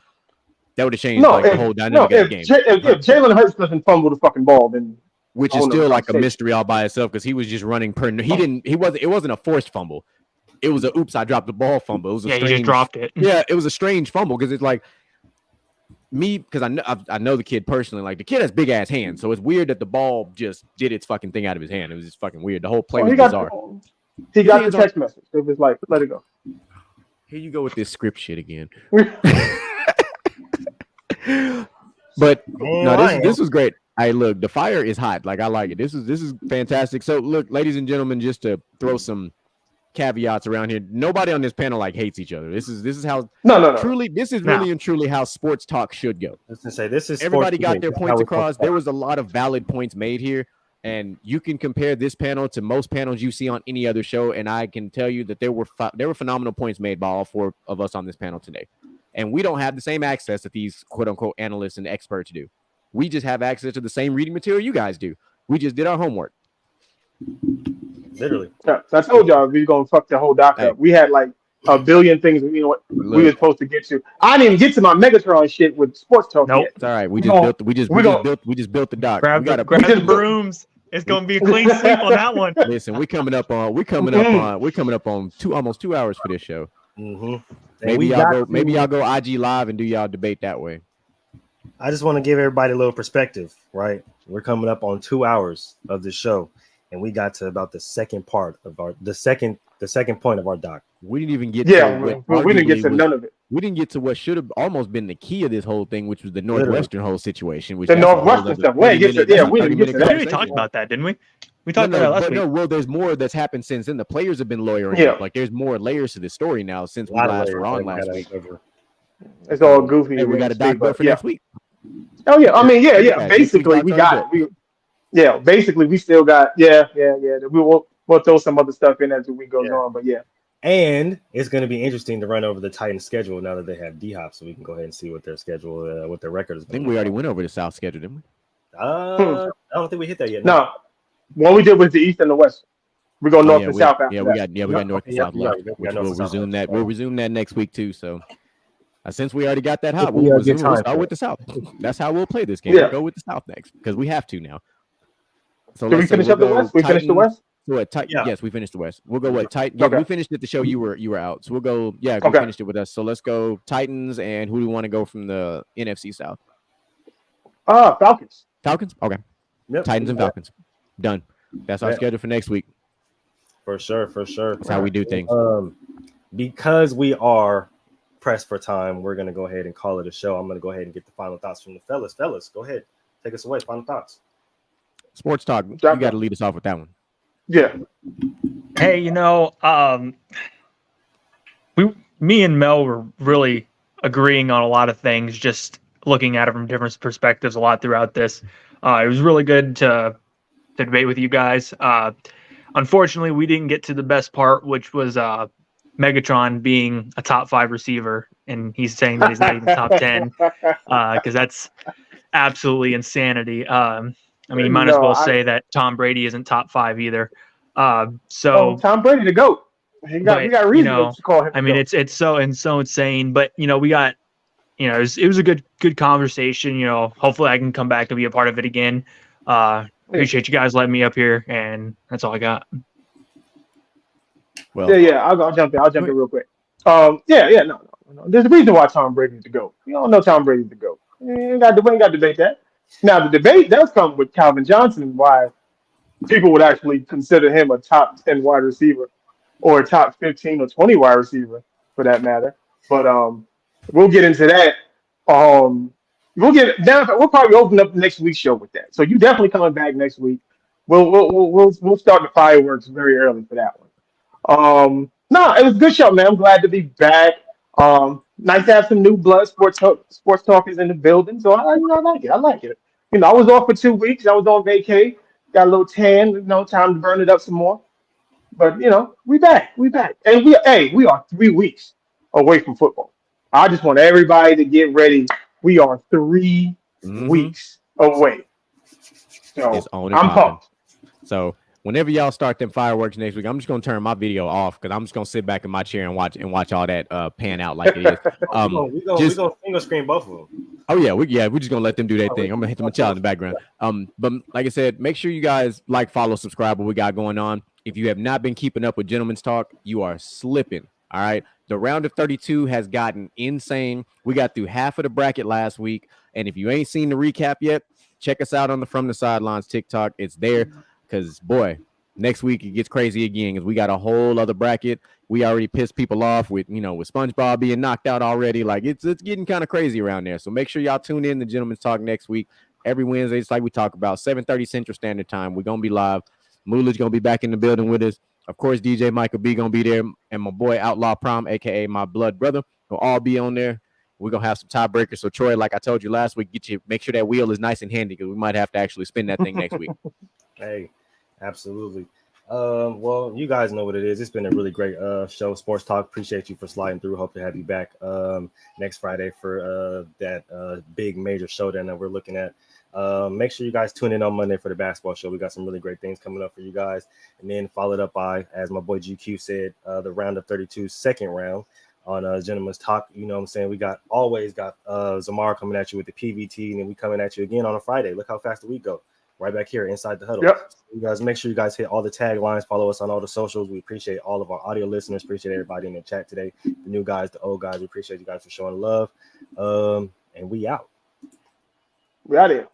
that would have changed the whole dynamic of the game. If Jalen Hurts doesn't fumble the fucking ball, then which is still like a mystery all by itself, because he was just running it wasn't a forced fumble. It was a oops, I dropped the ball fumble. It was he just dropped it. Yeah, it was a strange fumble because it's like me, because I know the kid personally. Like, the kid has big ass hands, so it's weird that the ball just did its fucking thing out of his hand. It was just fucking weird. The whole play was bizarre. He got the text message. It was like, let it go. Here you go with this script shit again. But no, this was great. Look, the fire is hot. Like, I like it. This is fantastic. So look, ladies and gentlemen, just to throw some caveats around here, nobody on this panel hates each other. This is how truly this is really and truly how sports talk should go. Let's just say this is everybody got their points across. There was a lot of valid points made here, and you can compare this panel to most panels you see on any other show, and I can tell you that there were phenomenal points made by all 4 of us on this panel today. And we don't have the same access that these quote unquote analysts and experts do. We just have access to the same reading material you guys do. We just did our homework. Literally. Yeah, I told y'all we were gonna fuck the whole doc up. We had like a billion things. You know what we were Look, supposed to get to. I didn't even get to my Megatron shit with sports talk Nope. yet. it's all right. We We just gon- built. we gon' We just built the dock. Grab We got the to grab we the just built- brooms. It's gonna be a clean sweep on that one. listen. We're coming up on almost 2 hours for this show. Mm-hmm. Maybe y'all go IG live and do y'all debate that way. I just want to give everybody a little perspective, right? We're coming up on 2 hours of the show, and we got to about the second part of the second point of our doc. We didn't even get we didn't get to none of it. We didn't get to what should have almost been the key of this whole thing, which was the Literally. Northwestern whole situation. Which The that's a whole Northwestern other stuff. We didn't get to- 30 yeah, we didn't get to 30-minute that. We conversation. talked about that, didn't we? We talked about that last week. Well, there's more that's happened since then. The players have been lawyering Yeah. up. Like there's more layers to this story now since A we lot of last layers were on that we last gotta week. uncover. It's all goofy. Hey, we got a doc built for next week. Oh yeah, I mean Yeah, Basically, next week we doc's got it. Basically, we still got we'll throw some other stuff in as the week goes on, but yeah. And it's going to be interesting to run over the Titans' schedule now that they have D-Hop, so we can go ahead and see what their schedule, what their record is. I think we already went over the South schedule, didn't we? I don't think we hit that yet. No, what we did was the East and the West. We go North and South after that. We got North and South left. We'll resume that. We'll resume that next week too. So since we already got that hot, we'll start with the South. That's how we'll play this game. Yeah. We'll go with the South next because we have to now. So Did we finish up the West? We finished the West? Yes, we finished the West. We'll go what Titans. Okay. We finished it the show you were out. So we'll go. Yeah, we finished it with us. So let's go Titans and who do we want to go from the NFC South? Falcons. Falcons? Okay. Yep. Titans and Falcons. Done. That's our schedule for next week. For sure. That's how we do things. Because we are pressed for time, we're going to go ahead and call it a show. I'm going to go ahead and get the final thoughts from the fellas. Fellas, go ahead. Take us away. Final thoughts. Sports talk. You got to lead us off with that one. Yeah. Hey, me and Mel were really agreeing on a lot of things, just looking at it from different perspectives a lot throughout this. It was really good to debate with you guys. Unfortunately, we didn't get to the best part, which was Megatron being a top 5 receiver, and he's saying that he's not even top 10 because that's absolutely insanity. You might as well say that Tom Brady isn't top 5 either. Tom Brady the GOAT. We got reason to call him. It's so insane, but we got it was a good conversation. Hopefully I can come back and be a part of it again. Appreciate you guys letting me up here, and that's all I got. Well, I'll jump in real quick. No. There's a reason why Tom Brady's the GOAT. We all know Tom Brady's the GOAT. We ain't got to debate that. Now the debate does come with Calvin Johnson, why people would actually consider him a top 10 wide receiver or a top 15 or 20 wide receiver for that matter. But we'll get into that. We'll probably open up next week's show with that. So you definitely coming back next week. We'll start the fireworks very early for that one. No, it was a good show, man. I'm glad to be back. Nice to have some new blood. Sports talkers in the building. So I like it. I was off for 2 weeks. I was on vacay. Got a little tan. Time to burn it up some more. But we back. And we are 3 weeks away from football. I just want everybody to get ready. We are 3 weeks away. So I'm pumped. So whenever y'all start them fireworks next week, I'm just gonna turn my video off because I'm just gonna sit back in my chair and watch all that pan out like it is. We're gonna single screen both of them. Oh yeah, we're just gonna let them do their thing. I'm gonna hit them a child in the background. But like I said, make sure you guys follow, subscribe what we got going on. If you have not been keeping up with Gentleman's Talk, you are slipping. All right. The round of 32 has gotten insane. We got through half of the bracket last week. And if you ain't seen the recap yet, check us out on the From the Sidelines TikTok. It's there because, boy, next week it gets crazy again because we got a whole other bracket. We already pissed people off with SpongeBob being knocked out already. Like, it's getting kind of crazy around there. So make sure y'all tune in to Gentleman's Talk next week. Every Wednesday, it's like we talk about, 7:30 Central Standard Time. We're going to be live. Moolah's going to be back in the building with us. Of course, DJ Michael B going to be there, and my boy Outlaw Prom, a.k.a. my blood brother, will all be on there. We're going to have some tiebreakers. So, Troy, like I told you last week, make sure that wheel is nice and handy because we might have to actually spin that thing next week. Hey, absolutely. Well, you guys know what it is. It's been a really great show, Sports Talk. Appreciate you for sliding through. Hope to have you back next Friday for that big major showdown that we're looking at. Make sure you guys tune in on Monday for the basketball show. We got some really great things coming up for you guys. And then followed up by, as my boy GQ said, the round of 32 second round on Gentleman's Talk. You know what I'm saying? We always got Zamar coming at you with the PVT, and then we coming at you again on a Friday. Look how fast the week go. Right back here inside the huddle. Yep. You guys make sure you guys hit all the taglines, follow us on all the socials. We appreciate all of our audio listeners, appreciate everybody in the chat today, the new guys, the old guys. We appreciate you guys for showing love. And we out. We out here.